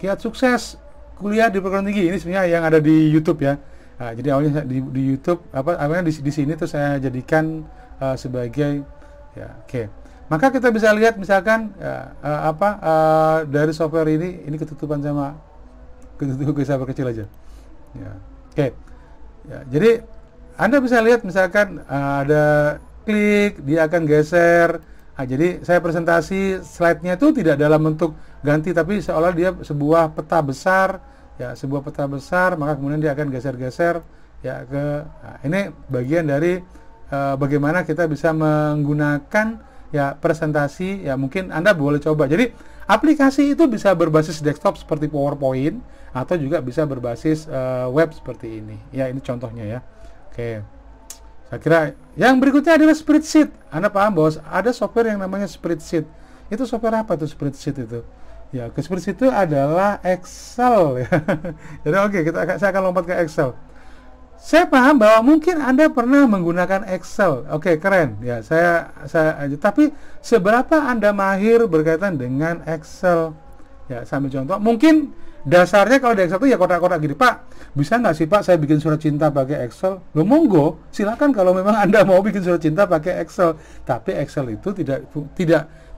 Kiat sukses kuliah di perguruan tinggi. Ini sebenarnya yang ada di YouTube ya. Nah, jadi awalnya di YouTube awalnya di sini tuh saya jadikan sebagai ya, oke. Maka kita bisa lihat misalkan dari software ini ketutupan saya kecil aja. Ya, oke. Ya, jadi Anda bisa lihat misalkan ada klik, dia akan geser. Nah, jadi saya presentasi slide-nya itu tidak dalam bentuk ganti, tapi seolah dia sebuah peta besar, ya sebuah peta besar, maka kemudian dia akan geser-geser ya ke. Nah, ini bagian dari bagaimana kita bisa menggunakan ya presentasi. Ya mungkin Anda boleh coba. Jadi aplikasi itu bisa berbasis desktop seperti PowerPoint atau juga bisa berbasis web seperti ini. Ya ini contohnya ya. Oke. Saya kira yang berikutnya adalah spreadsheet. Anda paham bahwa ada software yang namanya spreadsheet. Itu software apa itu spreadsheet itu? Ya, spreadsheet itu adalah Excel ya. Jadi oke, saya akan lompat ke Excel. Saya paham bahwa mungkin Anda pernah menggunakan Excel. Oke, keren. Ya, tapi seberapa Anda mahir berkaitan dengan Excel? Ya, saya ambil contoh. Mungkin dasarnya kalau di Excel itu ya kotak-kotak gini. Pak, bisa nggak sih Pak saya bikin surat cinta pakai Excel? Loh monggo, silakan kalau memang Anda mau bikin surat cinta pakai Excel. Tapi Excel itu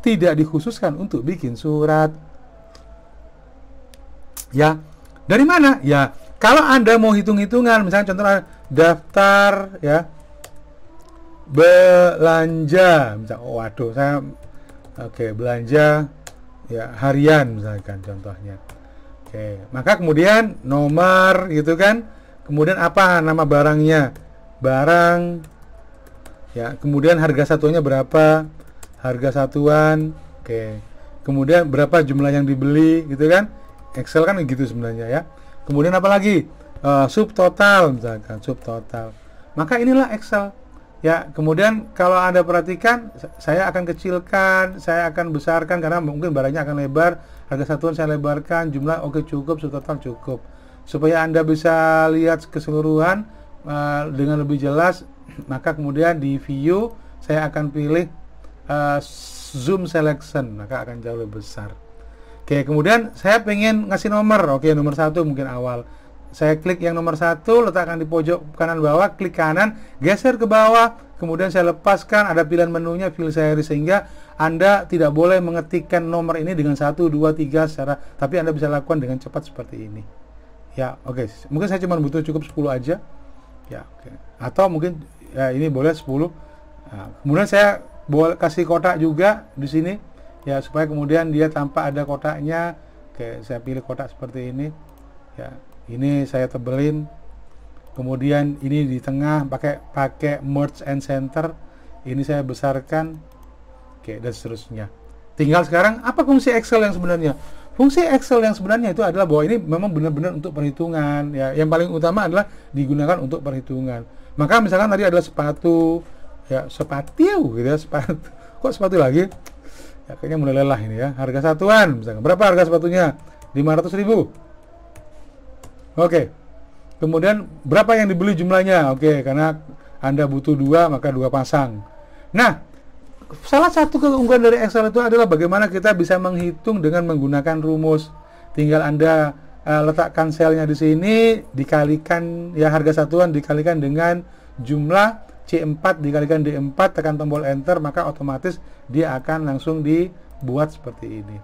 tidak dikhususkan untuk bikin surat. Ya, dari mana? Ya, kalau Anda mau hitung-hitungan, misalnya contohnya daftar ya belanja, misalnya, waduh saya belanja ya harian misalkan contohnya. Oke, maka kemudian nomor gitu kan, kemudian apa nama barangnya, barang, ya, kemudian harga satuannya berapa, harga satuan, oke, kemudian berapa jumlah yang dibeli gitu kan, Excel kan gitu sebenarnya ya. Kemudian apa lagi, subtotal misalkan, subtotal, maka inilah Excel. Ya, kemudian kalau Anda perhatikan, saya akan kecilkan, saya akan besarkan karena mungkin barangnya akan lebar, harga satuan saya lebarkan, jumlah oke cukup, subtotal cukup. Supaya Anda bisa lihat keseluruhan dengan lebih jelas, maka kemudian di view saya akan pilih zoom selection, maka akan jauh lebih besar. Oke, kemudian saya pengen ngasih nomor, oke nomor 1 mungkin awal. Saya klik yang nomor 1, letakkan di pojok kanan bawah, klik kanan, geser ke bawah, kemudian saya lepaskan, ada pilihan menunya, fill series, sehingga Anda tidak boleh mengetikkan nomor ini dengan 1, 2, 3 secara, tapi Anda bisa lakukan dengan cepat seperti ini. Ya, oke. Mungkin saya cuma butuh cukup 10 aja. Ya, oke. Atau mungkin ya ini boleh 10. Nah, kemudian saya boleh kasih kotak juga di sini, ya supaya kemudian dia tanpa ada kotaknya. Oke, saya pilih kotak seperti ini. Ya. Ini saya tebelin, kemudian ini di tengah pakai merge and center, ini saya besarkan, oke, dan seterusnya. Tinggal sekarang apa fungsi Excel yang sebenarnya? Fungsi Excel yang sebenarnya itu adalah bahwa ini memang benar-benar untuk perhitungan. Ya, yang paling utama adalah digunakan untuk perhitungan. Maka misalkan tadi adalah sepatu, ya sepatu gitu ya, sepatu. Kok sepatu lagi? Ya, kayaknya mulai lelah ini ya. Harga satuan, misalkan berapa harga sepatunya? 500.000. Oke, kemudian berapa yang dibeli jumlahnya? Oke, karena Anda butuh 2, maka 2 pasang. Nah, salah satu keunggulan dari Excel itu adalah bagaimana kita bisa menghitung dengan menggunakan rumus. Tinggal Anda letakkan selnya di sini, dikalikan ya harga satuan dikalikan dengan jumlah C4 dikalikan D4, tekan tombol enter, maka otomatis dia akan langsung dibuat seperti ini.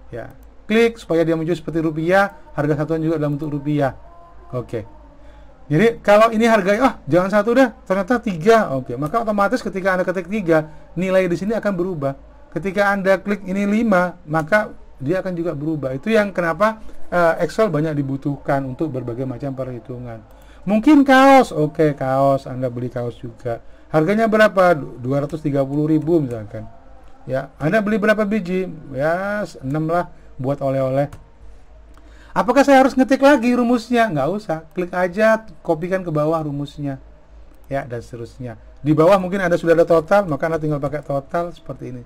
Ya. Klik supaya dia muncul seperti rupiah, harga satuan juga dalam bentuk rupiah. Oke. Jadi kalau ini harganya, jangan 1 dah, ternyata 3. Oke, maka otomatis ketika Anda ketik 3, nilai di sini akan berubah. Ketika Anda klik ini 5, maka dia akan juga berubah. Itu yang kenapa Excel banyak dibutuhkan untuk berbagai macam perhitungan. Mungkin kaos, oke, kaos, Anda beli kaos juga. Harganya berapa? 230.000 misalkan. Ya, Anda beli berapa biji? Ya, 6 lah buat oleh-oleh. Apakah saya harus ngetik lagi rumusnya? Nggak usah, klik aja, kopikan ke bawah rumusnya. Ya, dan seterusnya. Di bawah mungkin Anda sudah ada total, maka Anda tinggal pakai total seperti ini.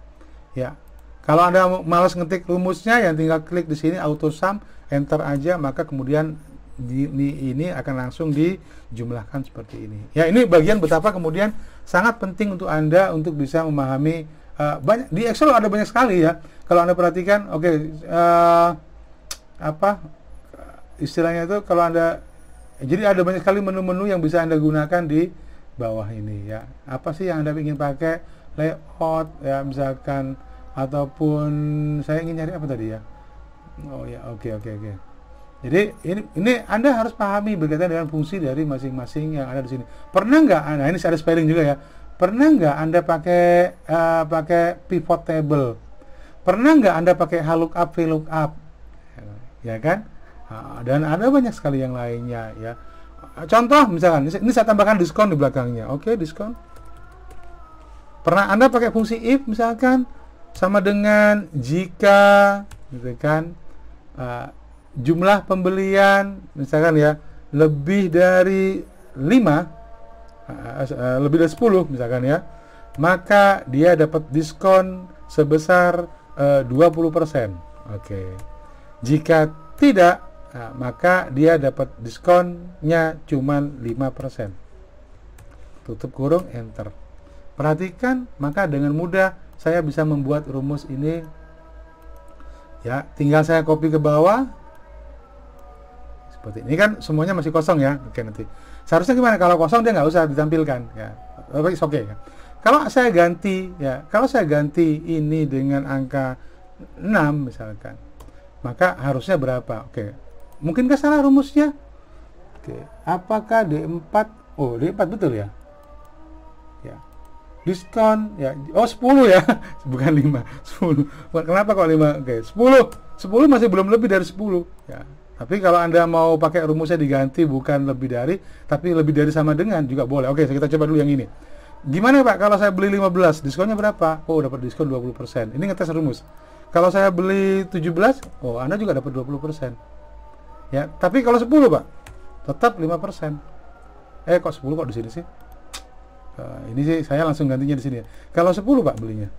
Ya. Kalau Anda malas ngetik rumusnya, yang tinggal klik di sini auto sum, enter aja, maka kemudian ini akan langsung dijumlahkan seperti ini. Ya, ini bagian betapa kemudian sangat penting untuk Anda untuk bisa memahami banyak di Excel ada banyak sekali ya. Kalau Anda perhatikan, istilahnya itu kalau Anda jadi ada banyak sekali menu-menu yang bisa Anda gunakan di bawah ini ya. Apa sih yang Anda ingin pakai? Layout ya misalkan, ataupun saya ingin nyari apa tadi ya? Oh ya, oke. Jadi ini Anda harus pahami berkaitan dengan fungsi dari masing-masing yang ada di sini. Pernah nggak? Nah, ini ada spelling juga ya. Pernah nggak Anda pakai pivot table? Pernah nggak Anda pakai lookup, VLOOKUP? Ya kan? Nah, dan ada banyak sekali yang lainnya ya. Contoh misalkan, ini saya tambahkan diskon di belakangnya. Oke, diskon. Pernah Anda pakai fungsi if misalkan sama dengan jika, gitu kan? Jumlah pembelian misalkan ya lebih dari 5 lebih dari 10 misalkan ya, maka dia dapat diskon sebesar 20%. Oke. Jika tidak, maka dia dapat diskonnya cuman 5%. Tutup kurung, enter. Perhatikan, maka dengan mudah saya bisa membuat rumus ini ya, tinggal saya copy ke bawah seperti ini kan, semuanya masih kosong ya. Oke, nanti seharusnya gimana kalau kosong, dia nggak usah ditampilkan ya, oke ya. Kalau saya ganti ini dengan angka 6 misalkan, maka harusnya berapa? Oke, mungkinkah salah rumusnya? Oke, apakah D4? Oh, D4 betul ya. Ya, diskon ya, 10 ya. Bukan 5, 10. Kenapa kok 5? Oke, 10 masih belum lebih dari 10 ya. Tapi kalau Anda mau pakai rumusnya diganti bukan lebih dari, tapi lebih dari sama dengan juga boleh. Oke, kita coba dulu yang ini. Gimana Pak kalau saya beli 15, diskonnya berapa? Oh, dapat diskon 20%. Ini ngetes rumus. Kalau saya beli 17, oh, Anda juga dapat 20%. Ya, tapi kalau 10 Pak, tetap 5%. Kok 10 kok di sini sih? Ini sih saya langsung gantinya di sini ya. Kalau 10 Pak belinya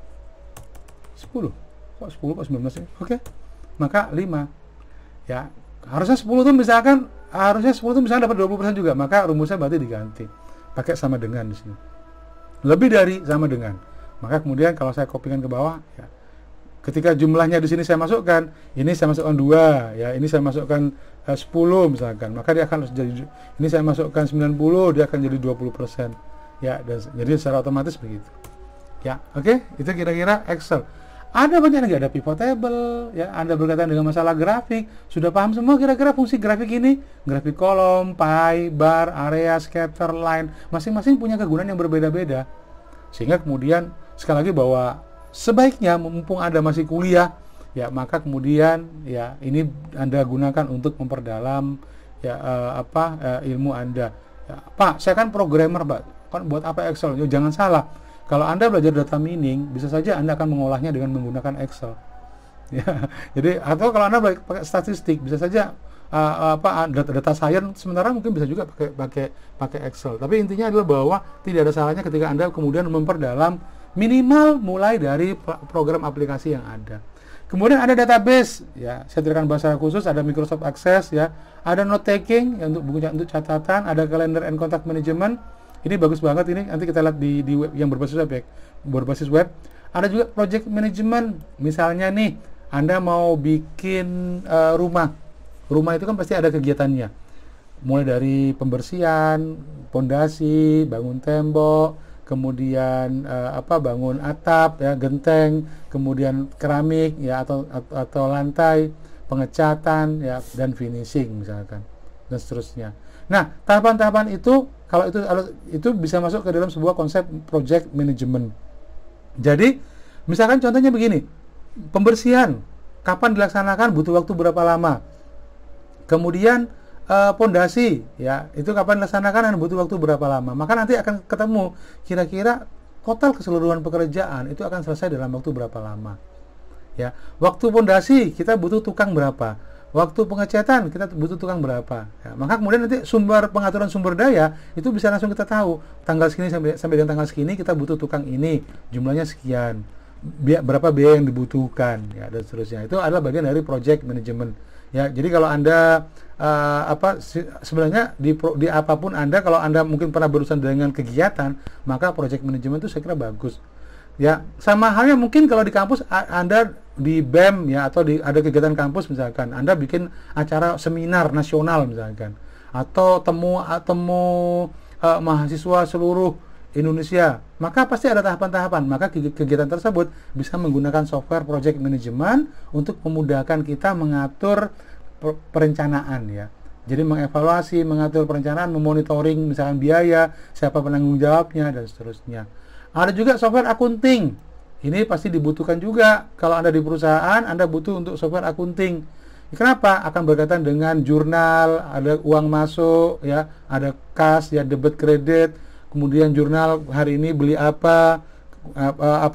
10, kok 10 kok 19 sih? Oke, maka 5 ya, harusnya 10 tuh misalkan dapat 20% juga, maka rumusnya berarti diganti pakai sama dengan di sini, lebih dari sama dengan. Maka kemudian kalau saya kopikan ke bawah ya, ketika jumlahnya di sini saya masukkan, ini saya masukkan 2 ya, ini saya masukkan 10 misalkan, maka dia akan jadi, ini saya masukkan 90, dia akan jadi 20% ya, dan jadi secara otomatis begitu ya. Oke, itu kira-kira Excel. Ada banyak yang nggak ada pivot table ya. Anda berkaitan dengan masalah grafik, sudah paham semua kira-kira fungsi grafik ini? Grafik kolom, pie, bar, area, scatter, line, masing-masing punya kegunaan yang berbeda-beda. Sehingga kemudian sekali lagi bahwa sebaiknya mumpung Anda masih kuliah ya, maka kemudian ya ini Anda gunakan untuk memperdalam ya ilmu Anda. Ya, Pak, saya kan programmer, Pak. Kan buat apa Excel? Ya, jangan salah. Kalau Anda belajar data mining, bisa saja Anda akan mengolahnya dengan menggunakan Excel. Ya, jadi atau kalau Anda pakai statistik, bisa saja data science sementara mungkin bisa juga pakai Excel. Tapi intinya adalah bahwa tidak ada salahnya ketika Anda kemudian memperdalam minimal mulai dari program aplikasi yang ada. Kemudian ada database, ya, saya sediakan bahasa khusus, ada Microsoft Access, ya, ada note taking ya, untuk buku untuk catatan, ada calendar and contact management. Ini bagus banget, ini nanti kita lihat di web yang berbasis web. Ada juga project management, misalnya nih Anda mau bikin rumah itu kan pasti ada kegiatannya, mulai dari pembersihan, pondasi, bangun tembok, kemudian bangun atap ya, genteng, kemudian keramik ya, atau lantai, pengecatan ya, dan finishing misalkan, dan seterusnya. Nah, tahapan-tahapan itu kalau itu bisa masuk ke dalam sebuah konsep project management. Jadi, misalkan contohnya begini, pembersihan kapan dilaksanakan, butuh waktu berapa lama. Kemudian pondasi, ya itu kapan dilaksanakan dan butuh waktu berapa lama. Maka nanti akan ketemu kira-kira total keseluruhan pekerjaan itu akan selesai dalam waktu berapa lama. Ya, waktu pondasi kita butuh tukang berapa, waktu pengecatan kita butuh tukang berapa. Ya, maka kemudian nanti pengaturan sumber daya itu bisa langsung kita tahu tanggal segini sampai dengan tanggal segini kita butuh tukang ini, jumlahnya sekian, berapa biaya yang dibutuhkan, ya dan seterusnya. Itu adalah bagian dari project management. Ya, jadi kalau Anda sebenarnya di apapun Anda, kalau Anda mungkin pernah berurusan dengan kegiatan, maka project management itu saya kira bagus. Ya, sama halnya mungkin kalau di kampus Anda di BEM ya, atau ada kegiatan kampus misalkan, Anda bikin acara seminar nasional misalkan, atau temu mahasiswa seluruh Indonesia, maka pasti ada tahapan-tahapan. Maka kegiatan tersebut bisa menggunakan software project management untuk memudahkan kita mengatur perencanaan ya. Jadi mengevaluasi, mengatur perencanaan, memonitoring misalkan biaya, siapa penanggung jawabnya dan seterusnya. Ada juga software accounting. Ini pasti dibutuhkan juga kalau Anda di perusahaan, Anda butuh untuk software accounting. Kenapa? Akan berkaitan dengan jurnal, ada uang masuk ya, ada kas ya, debit kredit, kemudian jurnal hari ini beli apa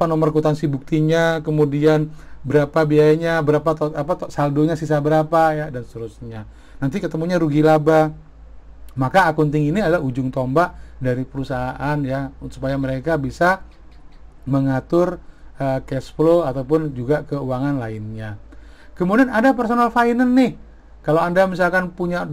nomor kwitansi buktinya, kemudian berapa biayanya, berapa saldonya, sisa berapa ya dan seterusnya. Nanti ketemunya rugi laba. Maka accounting ini adalah ujung tombak dari perusahaan ya, supaya mereka bisa mengatur cash flow ataupun juga keuangan lainnya. Kemudian ada personal finance nih. Kalau Anda misalkan punya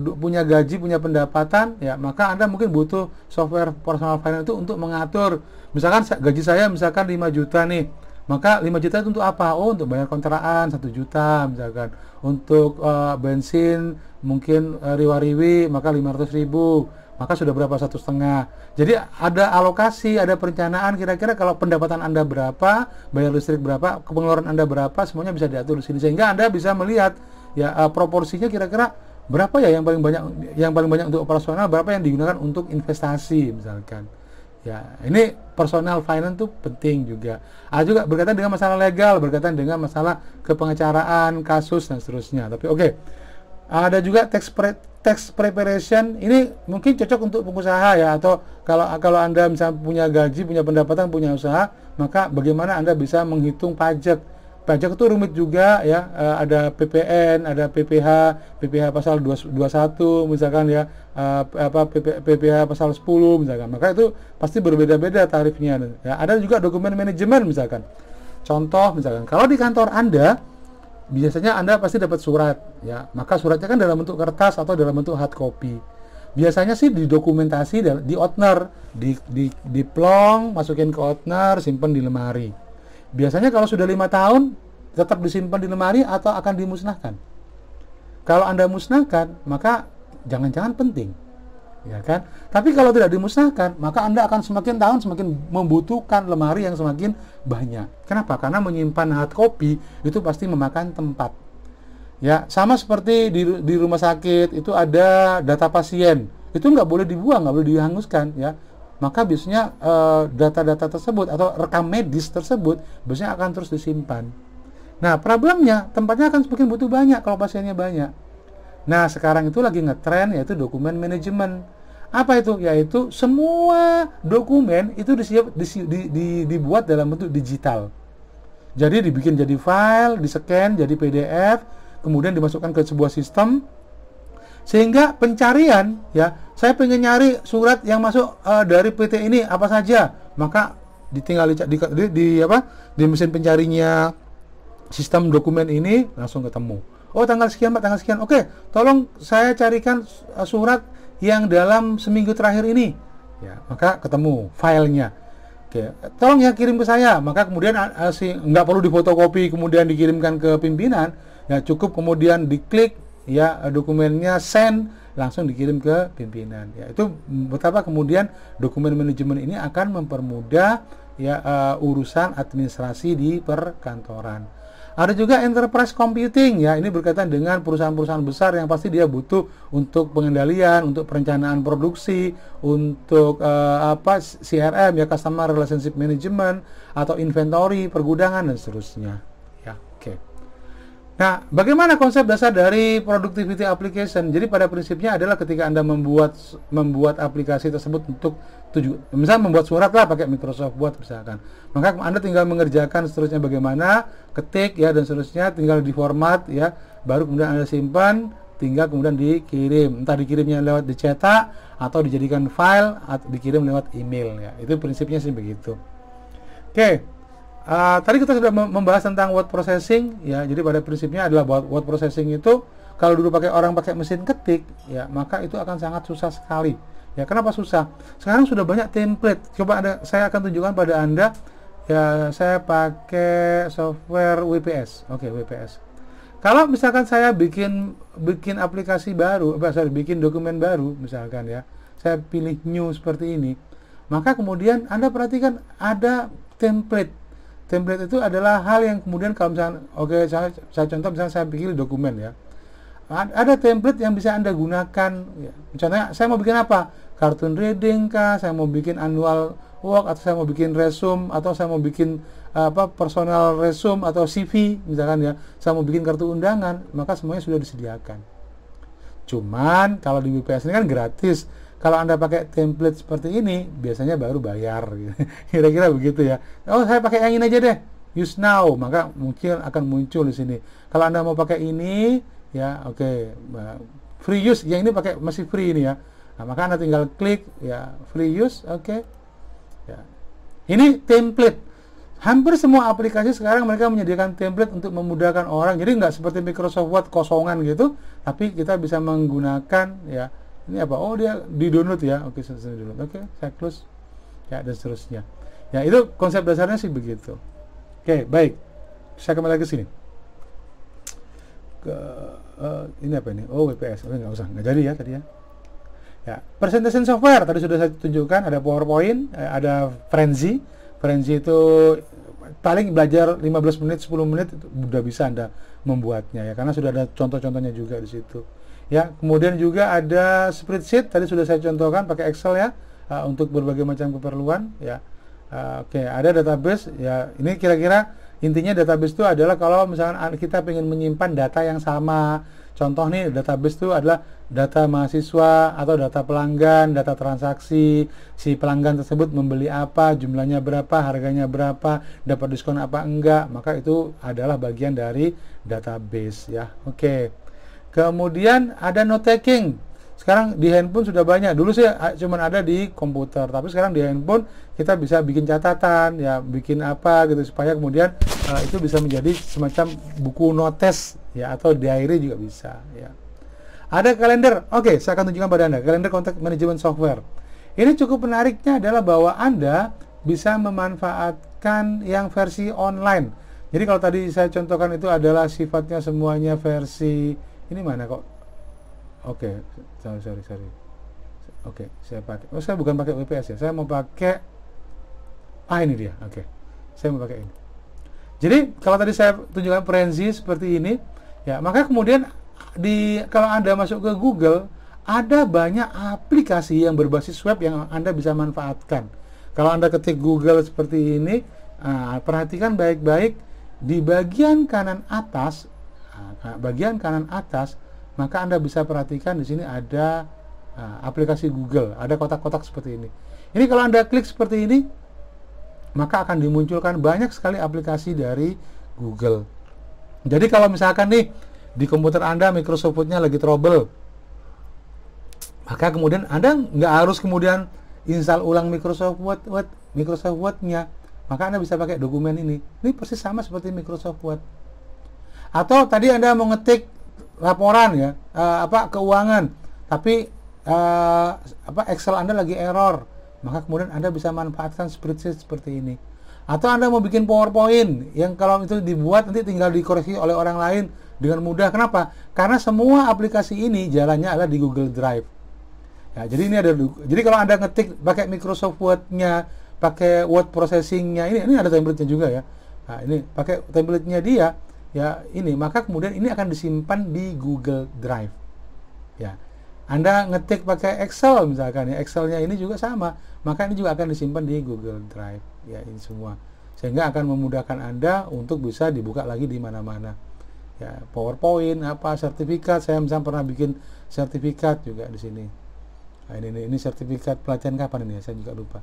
gaji, punya pendapatan ya, maka Anda mungkin butuh software personal finance itu untuk mengatur. Misalkan gaji saya misalkan 5 juta nih. Maka 5 juta itu untuk apa? Oh, untuk bayar kontrakan 1 juta misalkan. Untuk bensin mungkin riwa-riwi maka 500.000. Maka sudah berapa? 1,5. Jadi ada alokasi, ada perencanaan kira-kira kalau pendapatan Anda berapa, bayar listrik berapa, pengeluaran Anda berapa, semuanya bisa diatur di sini sehingga Anda bisa melihat ya proporsinya kira-kira berapa ya yang paling banyak untuk operasional, berapa yang digunakan untuk investasi misalkan. Ya, ini personal finance itu penting juga. Ada juga berkaitan dengan masalah legal, berkaitan dengan masalah kepengacaraan, kasus dan seterusnya. Tapi oke. Ada juga tax preparation. Ini mungkin cocok untuk pengusaha ya, atau kalau Anda misalnya punya gaji, punya pendapatan, punya usaha, maka bagaimana Anda bisa menghitung pajak. Pajak itu rumit juga ya, ada PPN, ada PPH pasal 21 misalkan ya, PPH pasal 10 misalkan. Maka itu pasti berbeda-beda tarifnya ya. Ada juga dokumen manajemen misalkan. Contoh misalkan kalau di kantor Anda biasanya Anda pasti dapat surat ya. Maka suratnya kan dalam bentuk kertas atau dalam bentuk hard copy. Biasanya sih didokumentasi di outner, di plong, masukin ke outner, simpan di lemari. Biasanya kalau sudah 5 tahun tetap disimpan di lemari atau akan dimusnahkan. Kalau Anda musnahkan, maka jangan-jangan penting. Ya kan? Tapi kalau tidak dimusnahkan, maka Anda akan semakin tahun semakin membutuhkan lemari yang semakin banyak. Kenapa? Karena menyimpan hard copy itu pasti memakan tempat. Ya, sama seperti di rumah sakit itu ada data pasien. Itu nggak boleh dibuang, nggak boleh dihanguskan ya. Maka biasanya data-data tersebut atau rekam medis tersebut biasanya akan terus disimpan. Nah, problemnya tempatnya akan semakin butuh banyak kalau pasiennya banyak. Nah, sekarang itu lagi ngetren yaitu dokumen manajemen. Apa itu? Yaitu semua dokumen itu dibuat dalam bentuk digital. Jadi dibikin jadi file, di-scan jadi PDF, kemudian dimasukkan ke sebuah sistem. Sehingga pencarian ya, saya pengen nyari surat yang masuk dari PT ini apa saja, maka ditinggal di mesin pencarinya sistem dokumen ini langsung ketemu. Oh, tanggal sekian Pak, tanggal sekian. Oke, tolong saya carikan surat yang dalam seminggu terakhir ini. Ya, maka ketemu filenya. Oke, tolong ya kirim ke saya. Maka kemudian nggak perlu difotokopi kemudian dikirimkan ke pimpinan. Ya, cukup kemudian diklik ya dokumennya, send, langsung dikirim ke pimpinan. Ya, itu betapa kemudian dokumen manajemen ini akan mempermudah ya urusan administrasi di perkantoran. Ada juga enterprise computing ya, ini berkaitan dengan perusahaan-perusahaan besar yang pasti dia butuh untuk pengendalian, untuk perencanaan produksi, untuk CRM ya, customer relationship management, atau inventory, pergudangan dan seterusnya. Ya, oke. Nah, bagaimana konsep dasar dari productivity application? Jadi pada prinsipnya adalah ketika Anda membuat aplikasi tersebut untuk misalnya membuat surat lah pakai Microsoft Word misalkan. Maka Anda tinggal mengerjakan seterusnya bagaimana, ketik ya dan seterusnya, tinggal di format ya, baru kemudian Anda simpan, tinggal kemudian dikirim. Entah dikirimnya lewat dicetak atau dijadikan file atau dikirim lewat email ya. Itu prinsipnya sih begitu. Oke. Tadi kita sudah membahas tentang word processing ya. Jadi pada prinsipnya adalah word processing itu kalau dulu orang pakai mesin ketik ya, maka itu akan sangat susah sekali. Ya, kenapa susah? Sekarang sudah banyak template. Coba saya akan tunjukkan pada Anda ya, saya pakai software WPS. Oke, WPS. Kalau misalkan saya bikin aplikasi baru, bikin dokumen baru misalkan ya. Saya pilih new seperti ini. Maka kemudian Anda perhatikan ada template. Template itu adalah hal yang kemudian kalau misalnya, saya contoh misalnya saya bikin dokumen ya, ada template yang bisa Anda gunakan ya. Misalnya saya mau bikin apa? Cartoon reading kah? Saya mau bikin annual work, atau saya mau bikin resume, atau saya mau bikin personal resume atau CV misalkan ya, saya mau bikin kartu undangan, maka semuanya sudah disediakan. Cuman kalau di WPS ini kan gratis. Kalau Anda pakai template seperti ini, biasanya baru bayar. Kira-kira begitu ya. Oh, saya pakai yang ini aja deh. Use now, maka mungkin akan muncul di sini. Kalau Anda mau pakai ini, ya oke. Free use, yang ini masih free ini ya. Nah, maka Anda tinggal klik ya free use, oke. Ya. Ini template. Hampir semua aplikasi sekarang mereka menyediakan template untuk memudahkan orang. Jadi nggak seperti Microsoft Word kosongan gitu, tapi kita bisa menggunakan ya. Ini apa? Oh, dia di-download ya. Oke, saya download. Oke, saya close. Ya, dan seterusnya. Ya, itu konsep dasarnya sih begitu. Oke, baik. Saya kembali lagi ke sini. Ini apa ini? Oh, WPS. Oke, nggak usah. Nggak jadi ya tadi ya. Ya, presentation software. Tadi sudah saya tunjukkan. Ada PowerPoint, ada Frenzy. Frenzy itu paling belajar 15 menit, 10 menit itu udah bisa Anda membuatnya ya. Karena sudah ada contoh-contohnya juga di situ. Ya, kemudian juga ada spreadsheet, tadi sudah saya contohkan pakai Excel ya, untuk berbagai macam keperluan ya. Oke, ada database ya. Ini kira-kira intinya database itu adalah kalau misalkan kita ingin menyimpan data yang sama. Contoh nih, database itu adalah data mahasiswa atau data pelanggan, data transaksi, si pelanggan tersebut membeli apa, jumlahnya berapa, harganya berapa, dapat diskon apa enggak, maka itu adalah bagian dari database ya. Oke. Kemudian ada note taking. Sekarang di handphone sudah banyak. Dulu sih cuma ada di komputer, tapi sekarang di handphone kita bisa bikin catatan, ya, bikin apa gitu supaya kemudian itu bisa menjadi semacam buku notes, ya, atau diary juga bisa. Ya. Ada kalender. Oke, saya akan tunjukkan pada Anda kalender contact management software. Ini cukup menariknya adalah bahwa Anda bisa memanfaatkan yang versi online. Jadi kalau tadi saya contohkan itu adalah sifatnya semuanya versi ini mana kok? Oke, sorry. Oke, saya pakai. Oh, saya bukan pakai WPS ya. Saya mau pakai ini dia. Oke. Saya mau pakai ini. Jadi, kalau tadi saya tunjukkan Frenzy seperti ini, ya, maka kemudian kalau Anda masuk ke Google, ada banyak aplikasi yang berbasis web yang Anda bisa manfaatkan. Kalau Anda ketik Google seperti ini, perhatikan baik-baik di bagian kanan atas, maka Anda bisa perhatikan di sini ada aplikasi Google, ada kotak-kotak seperti ini. Ini kalau Anda klik seperti ini, maka akan dimunculkan banyak sekali aplikasi dari Google. Jadi kalau misalkan nih di komputer Anda Microsoft Word-nya lagi trouble, maka kemudian Anda nggak harus kemudian install ulang Microsoft Word-nya, maka Anda bisa pakai dokumen ini. Ini persis sama seperti Microsoft Word. Atau tadi Anda mau ngetik laporan ya, keuangan, tapi Excel Anda lagi error, maka kemudian Anda bisa manfaatkan spreadsheet seperti ini. Atau Anda mau bikin PowerPoint yang kalau itu dibuat nanti tinggal dikoreksi oleh orang lain dengan mudah. Kenapa? Karena semua aplikasi ini jalannya adalah di Google Drive. Ya, jadi ini jadi kalau Anda ngetik pakai Microsoft Word-nya, pakai word processing-nya, ini ada template-nya juga ya. Nah, ini pakai template-nya dia. Ya, ini maka kemudian ini akan disimpan di Google Drive. Ya, Anda ngetik pakai Excel misalkan ya, Excel-nya ini juga sama, maka ini juga akan disimpan di Google Drive. Ya, ini semua sehingga akan memudahkan Anda untuk bisa dibuka lagi di mana-mana. ya, PowerPoint, apa sertifikat. Saya misalnya pernah bikin sertifikat juga di sini. Nah, ini sertifikat pelatihan kapan ini ya? Saya juga lupa.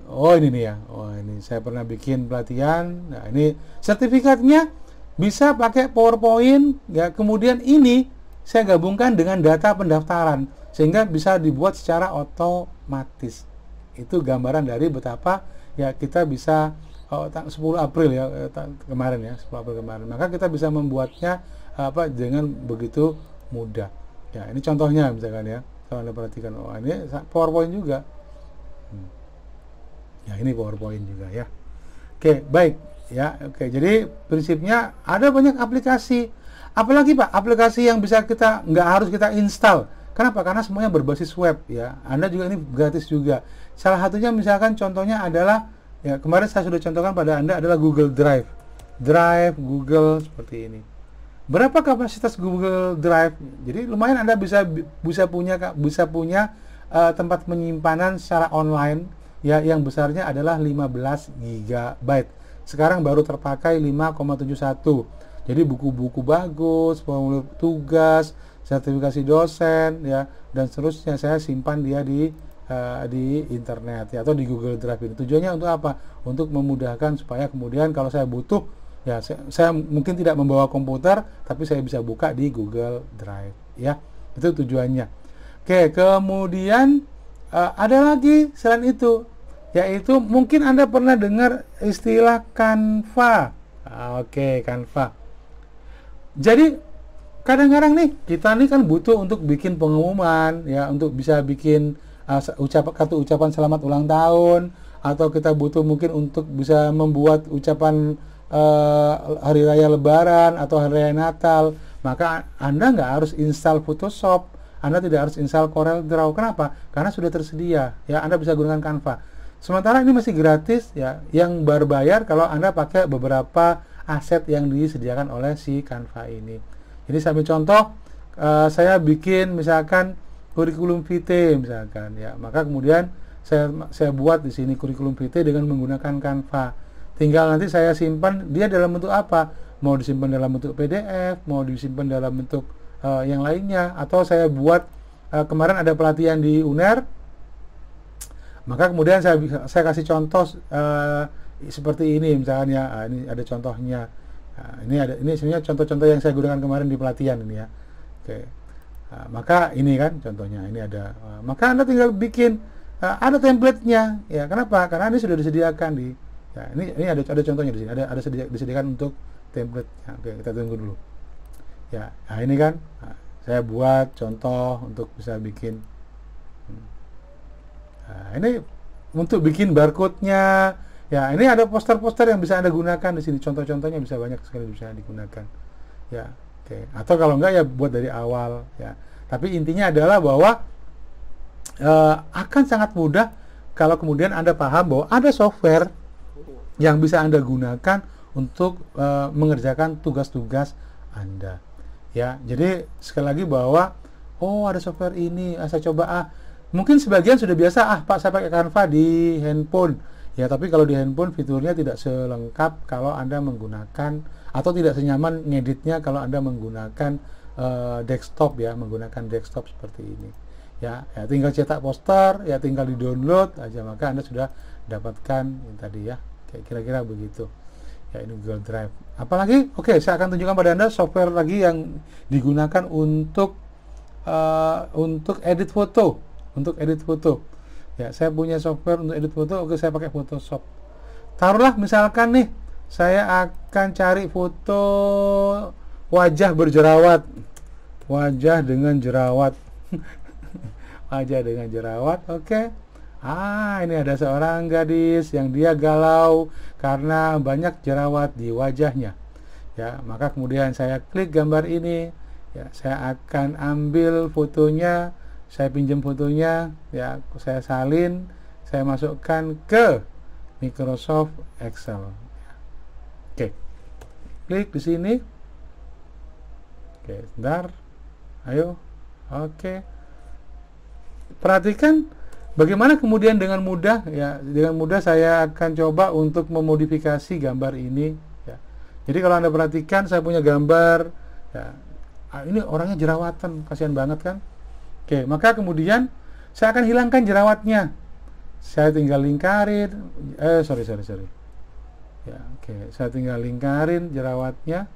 Oh, ini nih ya. Oh, ini saya pernah bikin pelatihan. Nah, ini sertifikatnya bisa pakai PowerPoint ya. Kemudian ini saya gabungkan dengan data pendaftaran sehingga bisa dibuat secara otomatis. Itu gambaran dari betapa ya kita bisa 10 April ya kemarin ya, 10 April kemarin. Maka kita bisa membuatnya dengan begitu mudah. Ya, ini contohnya misalkan ya. Kalau Anda perhatikan, oh ini PowerPoint juga. Ya, ini PowerPoint juga ya. Oke, baik ya. Oke, jadi prinsipnya ada banyak aplikasi. Apalagi Pak, aplikasi yang bisa kita nggak harus kita install. Kenapa? Karena semuanya berbasis web ya. Anda juga ini gratis juga. Salah satunya misalkan contohnya adalah ya, kemarin saya sudah contohkan pada Anda adalah Google Drive. Drive Google seperti ini. Berapa kapasitas Google Drive? Jadi lumayan Anda bisa punya tempat penyimpanan secara online ya, yang besarnya adalah 15 GB. Sekarang baru terpakai 5,71. Jadi buku-buku bagus, formulir tugas, sertifikasi dosen ya, dan seterusnya saya simpan dia di internet ya, atau di Google Drive ini. Tujuannya untuk apa? Untuk memudahkan supaya kemudian kalau saya butuh ya, saya mungkin tidak membawa komputer tapi saya bisa buka di Google Drive ya. Itu tujuannya. Oke, kemudian ada lagi selain itu, yaitu mungkin Anda pernah dengar istilah Canva. Oke, Canva. Jadi kadang-kadang nih kita nih kan butuh untuk bikin pengumuman ya, untuk bisa bikin kartu ucapan selamat ulang tahun, atau kita butuh mungkin untuk bisa membuat ucapan hari raya Lebaran atau hari raya Natal. Maka Anda nggak harus install Photoshop, Anda tidak harus install Corel Draw. Kenapa? Karena sudah tersedia ya, Anda bisa gunakan Canva. Sementara ini masih gratis ya, yang berbayar kalau Anda pakai beberapa aset yang disediakan oleh si Canva ini. Jadi saya ambil contoh, saya bikin misalkan kurikulum vitae misalkan ya, maka kemudian saya buat di sini kurikulum vitae dengan menggunakan Canva. Tinggal nanti saya simpan dia dalam bentuk apa? Mau disimpan dalam bentuk PDF, mau disimpan dalam bentuk yang lainnya, atau saya buat kemarin ada pelatihan di UNER, maka kemudian saya kasih contoh seperti ini misalnya. Ini ada contohnya. Ini sebenarnya contoh-contoh yang saya gunakan kemarin di pelatihan ini ya. Oke. Maka ini kan contohnya, ini ada. Maka Anda tinggal bikin, ada template-nya ya. Kenapa? Karena ini sudah disediakan di ya, ini ada contohnya di sini. Ada disediakan untuk template-nya. Oke, kita tunggu dulu. Ya, nah ini kan saya buat contoh untuk bisa bikin. Nah, ini untuk bikin barcode-nya. Ya, ini ada poster-poster yang bisa Anda gunakan di sini. Contoh-contohnya bisa banyak sekali bisa digunakan. Ya, oke. Atau kalau enggak ya buat dari awal ya. Tapi intinya adalah bahwa akan sangat mudah kalau kemudian Anda paham bahwa ada software yang bisa Anda gunakan untuk mengerjakan tugas-tugas Anda. Ya, jadi sekali lagi bahwa ada software ini, saya coba mungkin sebagian sudah biasa, Pak saya pakai Canva di handphone. Ya, tapi kalau di handphone fiturnya tidak selengkap kalau Anda menggunakan, atau tidak senyaman ngeditnya kalau Anda menggunakan desktop ya, menggunakan desktop seperti ini. Ya, tinggal cetak poster, ya tinggal di-download aja, maka Anda sudah dapatkan yang tadi ya. Kira-kira begitu. Ya, ini Google Drive. Apalagi? Oke, saya akan tunjukkan pada Anda software lagi yang digunakan untuk edit foto, Ya, saya punya software untuk edit foto. Oke, saya pakai Photoshop. Taruhlah misalkan nih, saya akan cari foto wajah berjerawat. Wajah dengan jerawat. Wajah dengan jerawat. Oke. Ini ada seorang gadis yang dia galau karena banyak jerawat di wajahnya. Ya, maka kemudian saya klik gambar ini. Ya, saya akan ambil fotonya. Saya pinjam fotonya, ya, saya salin, saya masukkan ke Microsoft Excel. Oke, klik di sini. Oke, sebentar. Ayo, oke. Perhatikan bagaimana kemudian dengan mudah, ya, dengan mudah saya akan coba untuk memodifikasi gambar ini. Ya. Jadi kalau Anda perhatikan, saya punya gambar, ya, ini orangnya jerawatan, kasihan banget kan. Oke, maka kemudian saya akan hilangkan jerawatnya. Saya tinggal lingkarin, sorry. Ya, oke, saya tinggal lingkarin jerawatnya.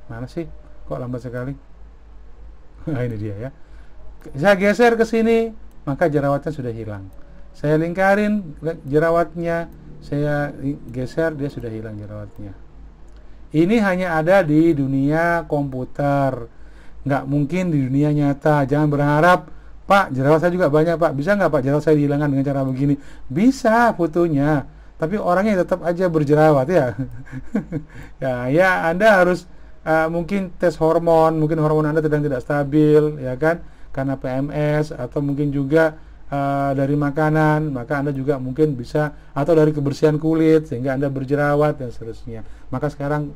Mana sih? Kok lambat sekali? Nah, ini dia ya. Saya geser ke sini, maka jerawatnya sudah hilang. Saya lingkarin jerawatnya, saya geser, dia sudah hilang jerawatnya. Ini hanya ada di dunia komputer, nggak mungkin di dunia nyata. Jangan berharap, Pak, jerawat saya juga banyak, Pak. Bisa nggak, Pak, jerawat saya dihilangkan dengan cara begini? Bisa fotonya, tapi orangnya tetap aja berjerawat ya. ya Anda harus mungkin tes hormon, mungkin hormon Anda sedang tidak stabil, ya kan? Karena PMS, atau mungkin juga dari makanan, maka Anda juga mungkin bisa, atau dari kebersihan kulit sehingga Anda berjerawat dan seterusnya. Maka sekarang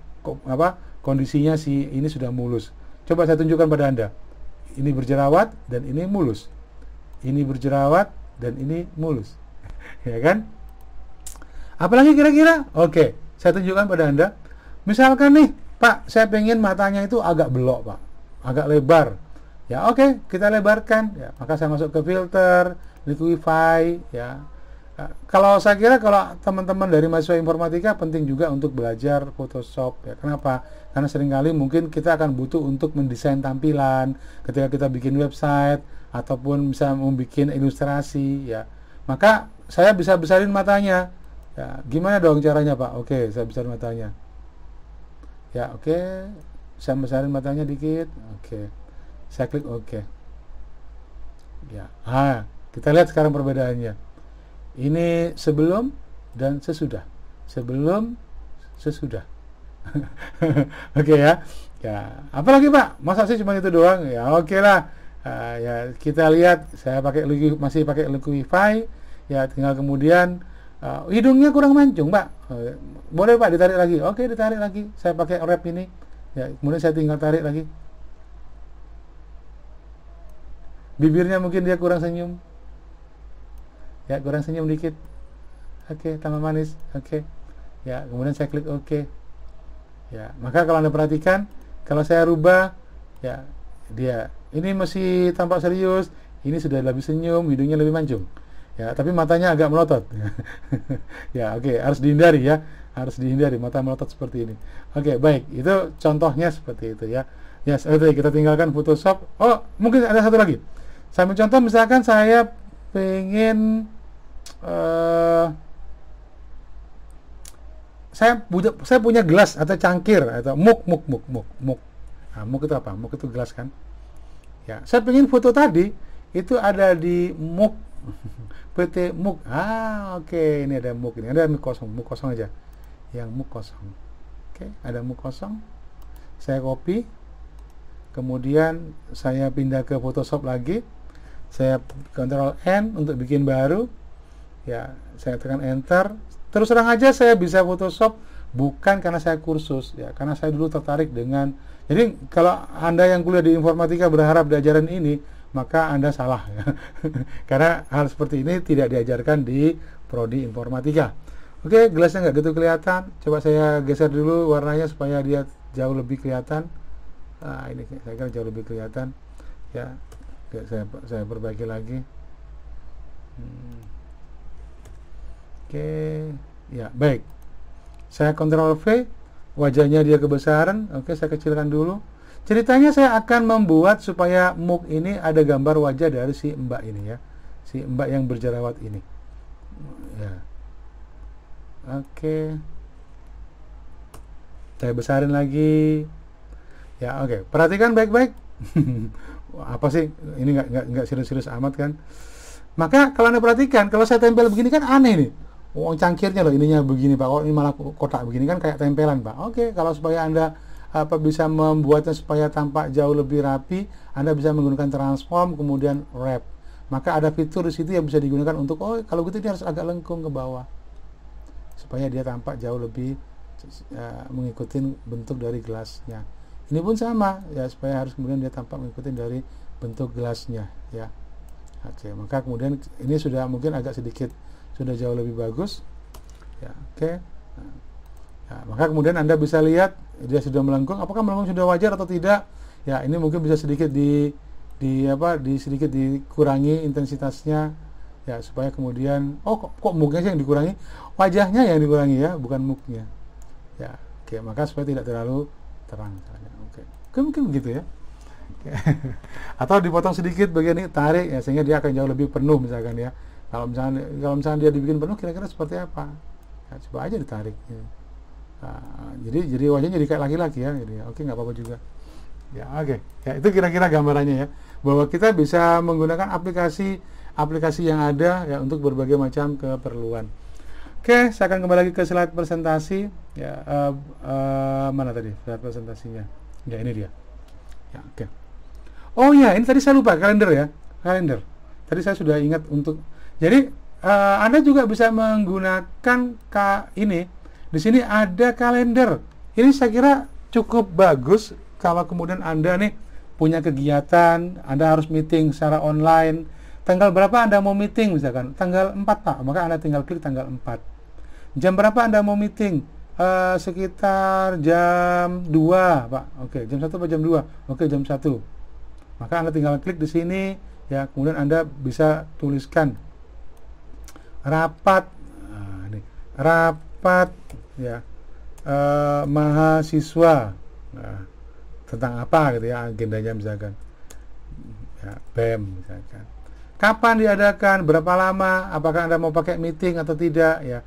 kondisinya si ini sudah mulus. Coba saya tunjukkan pada Anda. Ini berjerawat dan ini mulus. Ini berjerawat dan ini mulus. Ya kan? Apalagi kira-kira? Oke, saya tunjukkan pada Anda. Misalkan nih, Pak, saya pengen matanya itu agak belok, Pak. Agak lebar. Ya, oke, kita lebarkan. Ya, maka saya masuk ke filter, liquify, ya. Kalau saya kira kalau teman-teman dari mahasiswa informatika penting juga untuk belajar Photoshop, ya. Kenapa? Karena seringkali mungkin kita akan butuh untuk mendesain tampilan ketika kita bikin website ataupun bisa membuat ilustrasi, ya. Maka saya bisa besarin matanya. Ya, gimana dong caranya, Pak? Oke, saya besarin matanya. Ya, oke. Saya besarin matanya dikit. Oke. Saya klik oke. Ya. Kita lihat sekarang perbedaannya. Ini sebelum dan sesudah. Sebelum, sesudah. Oke ya. Ya, apalagi, Pak? Masa sih cuma itu doang? Ya, oke lah. Ya, kita lihat saya masih pakai liquify. Ya, tinggal kemudian hidungnya kurang mancung, Pak. Boleh, Pak, ditarik lagi. Oke, ditarik lagi. Saya pakai wrap ini. Ya, kemudian saya tinggal tarik lagi. Bibirnya mungkin dia kurang senyum. Ya, kurang senyum dikit. Oke, tambah manis. Oke. Ya, kemudian saya klik oke. Ya, maka kalau Anda perhatikan, kalau saya rubah, ya, dia ini masih tampak serius, ini sudah lebih senyum, hidungnya lebih mancung. Ya, tapi matanya agak melotot. Ya, oke, harus dihindari ya. Harus dihindari mata melotot seperti ini. Oke, baik. Itu contohnya seperti itu ya. Ya, oke, kita tinggalkan Photoshop. Oh, mungkin ada satu lagi. Saya mencontoh, misalkan saya pengen saya punya gelas atau cangkir atau muk. Nah, muk itu apa? Muk itu gelas kan? Ya, saya pengen foto tadi itu ada di muk. PT muk. Oke, ini ada muk, ini ada muk kosong aja. Yang muk kosong. Oke, ada muk kosong. Saya copy. Kemudian saya pindah ke Photoshop lagi. Saya Ctrl N untuk bikin baru. Ya, saya tekan enter. Terus terang aja saya bisa Photoshop bukan karena saya kursus, ya, karena saya dulu tertarik dengan. Jadi kalau Anda yang kuliah di informatika berharap diajaran ini, maka Anda salah ya. Karena hal seperti ini tidak diajarkan di prodi informatika. Oke, gelasnya nggak gitu kelihatan. Coba saya geser dulu warnanya supaya dia jauh lebih kelihatan. Ini saya kira jauh lebih kelihatan. Ya, saya perbaiki lagi. Oke, ya baik. Saya Ctrl V, wajahnya dia kebesaran. Oke, saya kecilkan dulu. Ceritanya saya akan membuat supaya muk ini ada gambar wajah dari si Mbak ini ya, si Mbak yang berjerawat ini. Ya, oke. Saya besarin lagi. Ya, oke. Perhatikan baik-baik. Apa sih? Ini nggak serius-serius amat kan? Maka kalau Anda perhatikan, kalau saya tempel begini kan aneh nih. Cangkirnya loh, ininya begini, Pak. Oh, ini malah kotak begini kan kayak tempelan, Pak. Oke, kalau supaya Anda bisa membuatnya supaya tampak jauh lebih rapi, Anda bisa menggunakan transform kemudian wrap. Maka ada fitur di situ yang bisa digunakan untuk kalau gitu dia harus agak lengkung ke bawah supaya dia tampak jauh lebih mengikuti bentuk dari gelasnya. Ini pun sama ya, supaya harus kemudian dia tampak mengikuti dari bentuk gelasnya ya. Oke, maka kemudian ini sudah mungkin agak sedikit sudah jauh lebih bagus ya. Oke. Nah, maka kemudian Anda bisa lihat dia sudah melengkung, apakah melengkung sudah wajar atau tidak. Ya, ini mungkin bisa sedikit sedikit dikurangi intensitasnya ya, supaya kemudian kok muknya sih yang dikurangi, wajahnya yang dikurangi ya, bukan muknya. Ya, oke, maka supaya tidak terlalu terang misalnya. Oke. Mungkin begitu ya. Atau dipotong sedikit bagian ini, tarik ya, sehingga dia akan jauh lebih penuh misalkan ya. Kalau misalnya dia dibikin penuh, kira-kira seperti apa? Ya, coba aja ditarik. Ya. Nah, jadi wajahnya jadi kayak laki-laki ya. Jadi, oke, nggak apa-apa juga. Ya, oke. Ya, itu kira-kira gambarannya ya. Bahwa kita bisa menggunakan aplikasi yang ada ya untuk berbagai macam keperluan. Oke, saya akan kembali lagi ke slide presentasi. Ya, mana tadi slide presentasinya? Ya, ini dia. Ya, oke. Oh ya, ini tadi saya lupa kalender ya. Kalender. Tadi saya sudah ingat untuk. Jadi Anda juga bisa menggunakan ini. Di sini ada kalender. Ini saya kira cukup bagus kalau kemudian Anda nih punya kegiatan, Anda harus meeting secara online. Tanggal berapa Anda mau meeting misalkan? Tanggal 4, Pak. Maka Anda tinggal klik tanggal 4. Jam berapa Anda mau meeting? Sekitar jam 2, Pak. Oke, jam 1 atau jam 2? Oke, jam 1. Maka Anda tinggal klik di sini ya, kemudian Anda bisa tuliskan rapat rapat ya mahasiswa. Nah, tentang apa gitu ya agendanya misalkan. Ya, BEM misalkan. Kapan diadakan, berapa lama, apakah Anda mau pakai meeting atau tidak ya.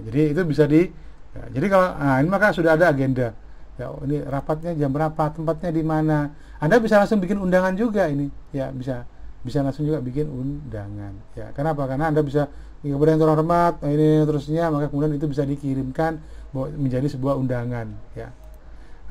Jadi itu bisa jadi kalau ini maka sudah ada agenda. Ya, ini rapatnya jam berapa, tempatnya di mana. Anda bisa langsung bikin undangan juga ini. Ya, bisa langsung juga bikin undangan. Ya, kenapa? Karena Anda bisa kepada yang terhormat, ini terusnya, maka kemudian itu bisa dikirimkan menjadi sebuah undangan, ya.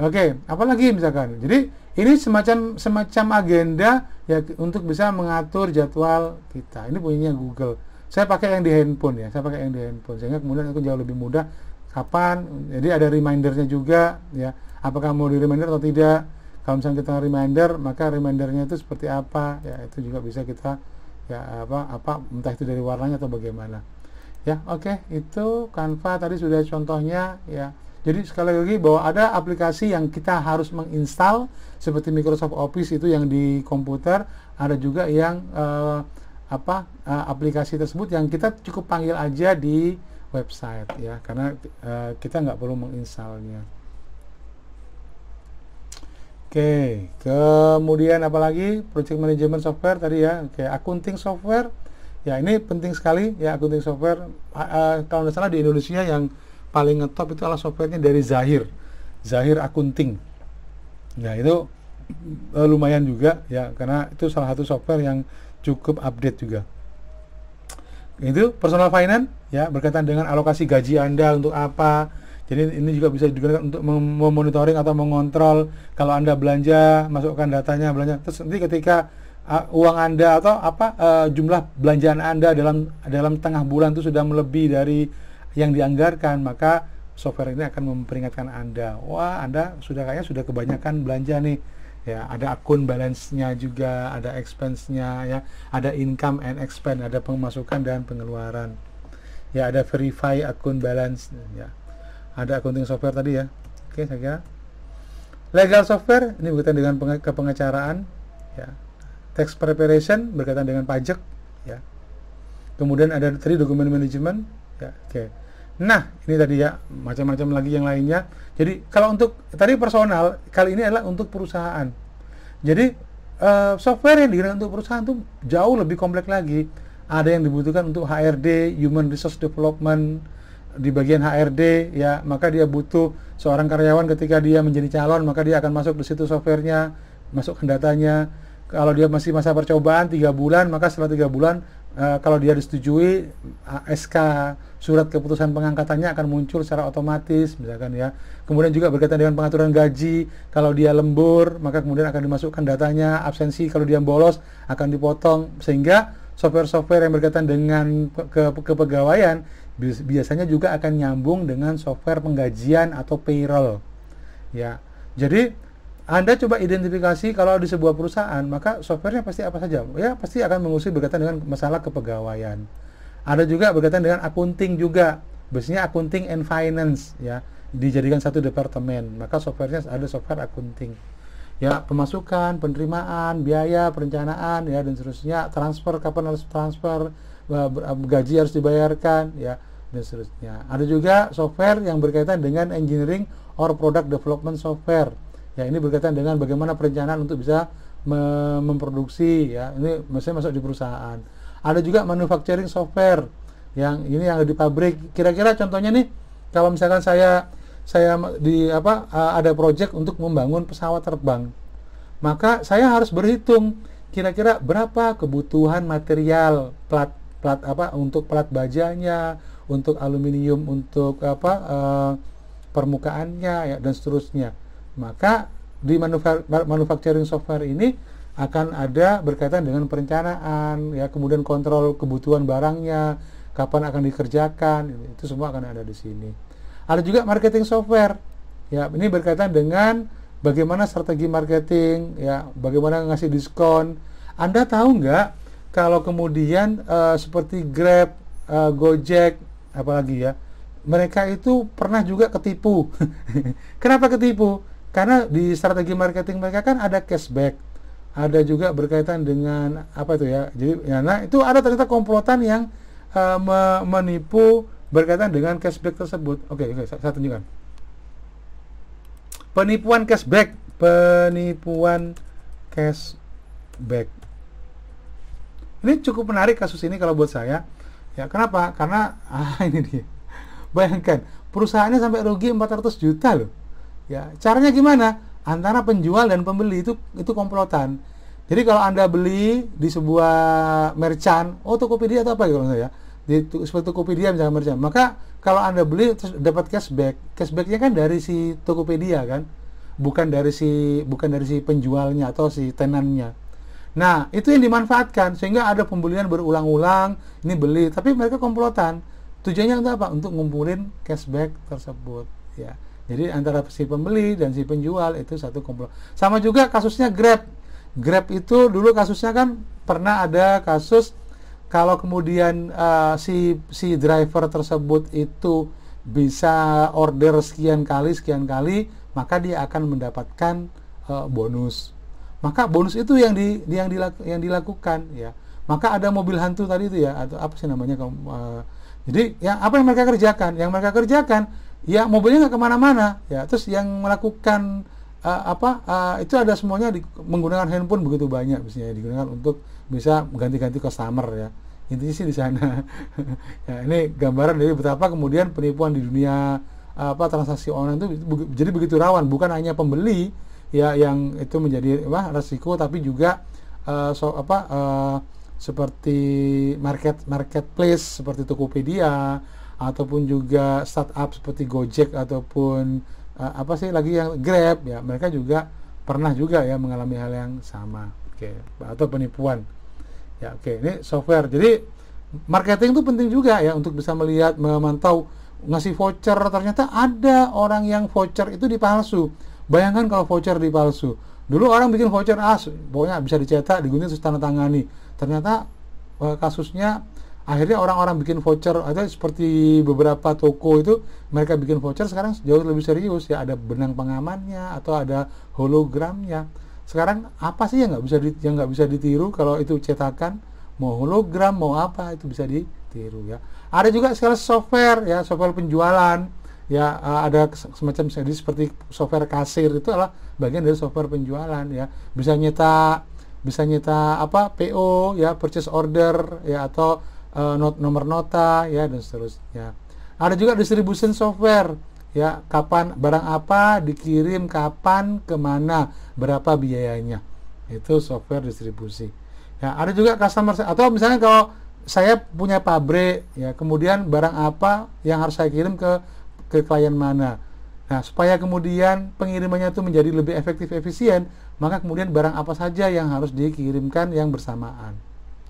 Oke, apalagi misalkan. Jadi ini semacam agenda ya untuk bisa mengatur jadwal kita. Ini punyanya Google. Saya pakai yang di handphone ya. Sehingga kemudian itu jauh lebih mudah. Kapan? Jadi ada remindernya juga ya. Apakah mau di reminder atau tidak? Kalau misalnya kita reminder, maka remindernya itu seperti apa? Ya, itu juga bisa kita ya entah itu dari warnanya atau bagaimana. Ya, oke, itu Canva tadi sudah contohnya ya. Jadi sekali lagi bahwa ada aplikasi yang kita harus menginstal seperti Microsoft Office itu yang di komputer, ada juga yang aplikasi tersebut yang kita cukup panggil aja di website ya, karena kita nggak perlu menginstalnya. Oke, kemudian apalagi project management software tadi ya, oke, accounting software ya, ini penting sekali ya, accounting software. Kalau tidak salah di Indonesia yang paling ngetop itu adalah softwarenya dari Zahir Accounting. Nah, itu lumayan juga ya, karena itu salah satu software yang cukup update juga. Itu personal finance ya, berkaitan dengan alokasi gaji Anda untuk apa. Jadi ini juga bisa digunakan untuk memonitoring atau mengontrol kalau Anda belanja, masukkan datanya belanja. Terus nanti ketika uang Anda atau jumlah belanjaan Anda dalam tengah bulan itu sudah melebihi dari yang dianggarkan, maka software ini akan memperingatkan Anda. Wah, Anda kayaknya sudah kebanyakan belanja nih. Ya, ada akun balance-nya juga, ada expense-nya ya, ada income and expense, ada pemasukan dan pengeluaran. Ya, ada verify akun balance ya. Ada accounting software tadi ya. Oke, saya kira. Legal software ini berkaitan dengan kepengacaraan ya. Tax preparation berkaitan dengan pajak ya. Kemudian ada tadi dokumen manajemen ya. Oke. Nah, ini tadi ya, macam-macam lagi yang lainnya. Jadi kalau untuk tadi personal, kali ini adalah untuk perusahaan. Jadi software yang digunakan untuk perusahaan itu jauh lebih kompleks lagi. Ada yang dibutuhkan untuk HRD, Human Resource Development. Di bagian HRD ya, maka dia butuh seorang karyawan. Ketika dia menjadi calon, maka dia akan masuk di situ softwarenya, masukkan datanya. Kalau dia masih masa percobaan 3 bulan, maka setelah 3 bulan kalau dia disetujui, SK surat keputusan pengangkatannya akan muncul secara otomatis misalkan ya. Kemudian juga berkaitan dengan pengaturan gaji, kalau dia lembur maka kemudian akan dimasukkan datanya. Absensi kalau dia bolos akan dipotong, sehingga software-software yang berkaitan dengan kepegawaian biasanya juga akan nyambung dengan software penggajian atau payroll ya. Jadi Anda coba identifikasi kalau di sebuah perusahaan, maka softwarenya pasti apa saja ya, pasti akan mengusir berkaitan dengan masalah kepegawaian. Ada juga berkaitan dengan accounting juga, biasanya accounting and finance ya. dijadikan satu departemen. Maka softwarenya ada software accounting. Ya, pemasukan, penerimaan, biaya, perencanaan, ya, dan seterusnya, transfer, kapan harus transfer, gaji harus dibayarkan, ya, dan seterusnya. Ada juga software yang berkaitan dengan engineering or product development software. Ya, ini berkaitan dengan bagaimana perencanaan untuk bisa memproduksi, ya, ini mestinya masuk di perusahaan. Ada juga manufacturing software, yang ini yang ada di pabrik. Kira-kira contohnya nih, kalau misalkan saya ada project untuk membangun pesawat terbang, maka saya harus berhitung kira-kira berapa kebutuhan material plat untuk plat bajanya, untuk aluminium, untuk permukaannya, ya, dan seterusnya. Maka di manufacturing software ini akan ada berkaitan dengan perencanaan, ya, kemudian kontrol kebutuhan barangnya, kapan akan dikerjakan, itu semua akan ada di sini. Ada juga marketing software, ya, ini berkaitan dengan bagaimana strategi marketing, ya, bagaimana ngasih diskon. Anda tahu nggak kalau kemudian seperti Grab, Gojek, apalagi, ya, mereka itu pernah juga ketipu. Kenapa ketipu? Karena di strategi marketing mereka kan ada cashback, ada juga berkaitan dengan apa itu, ya. Jadi, ya, nah, itu ada ternyata komplotan yang menipu berkaitan dengan cashback tersebut. Oke, saya tunjukkan. Penipuan cashback. Ini cukup menarik kasus ini kalau buat saya. Ya, kenapa? Karena ini dia. Bayangkan, perusahaannya sampai rugi 400 juta loh. Ya, caranya gimana? Antara penjual dan pembeli itu komplotan. Jadi kalau Anda beli di sebuah merchant, Tokopedia atau apa kalau saya, di seperti Tokopedia misalnya merchant, maka kalau Anda beli terus dapat cashbacknya kan dari si Tokopedia kan, bukan dari si penjualnya atau si tenannya. Nah, itu yang dimanfaatkan sehingga ada pembelian berulang-ulang, ini beli, tapi mereka komplotan. Tujuannya untuk apa? Untuk ngumpulin cashback tersebut, ya. Jadi antara si pembeli dan si penjual itu satu komplot. Sama juga kasusnya Grab. Grab itu dulu kasusnya kan pernah ada kasus kalau kemudian si driver tersebut itu bisa order sekian kali, maka dia akan mendapatkan bonus. Maka bonus itu yang dilakukan, ya. Maka ada mobil hantu tadi itu, ya, atau apa sih namanya? Jadi apa yang mereka kerjakan? Yang mereka kerjakan, ya, mobilnya nggak kemana-mana, ya. Terus yang melakukan itu ada semuanya menggunakan handphone begitu banyak, misalnya digunakan untuk bisa ganti-ganti customer, ya. Intinya sih di sana. Ya, ini gambaran dari betapa kemudian penipuan di dunia transaksi online itu jadi begitu rawan. Bukan hanya pembeli, ya, yang itu menjadi resiko, tapi juga seperti marketplace seperti Tokopedia, ataupun juga startup seperti Gojek, ataupun yang Grab, ya, mereka juga pernah juga, ya, mengalami hal yang sama, atau penipuan, ya. Ini software. Jadi marketing itu penting juga, ya, untuk bisa melihat, memantau, ngasih voucher. Ternyata ada orang yang voucher itu dipalsu. Bayangkan kalau voucher dipalsu. Dulu orang bikin voucher, pokoknya bisa dicetak, digunting, terus tanda tangani. Ternyata kasusnya akhirnya orang-orang bikin voucher, atau seperti beberapa toko itu mereka bikin voucher sekarang jauh lebih serius, ya, ada benang pengamannya atau ada hologramnya. Sekarang apa sih yang nggak bisa ditiru kalau itu cetakan, mau hologram mau apa itu bisa ditiru, ya. Ada juga sales software, ya, software penjualan, ya, ada semacam seperti software kasir, itu adalah bagian dari software penjualan, ya. Bisa nyeta PO, ya, purchase order, ya, atau nomor nota, ya, dan seterusnya. Ada juga distribution software, ya, kapan barang apa dikirim, kapan, kemana, berapa biayanya, itu software distribusi. Ya, ada juga customer, atau misalnya kalau saya punya pabrik, ya, kemudian barang apa yang harus saya kirim ke klien mana. Nah, supaya kemudian pengirimannya itu menjadi lebih efektif, efisien, maka kemudian barang apa saja yang harus dikirimkan yang bersamaan.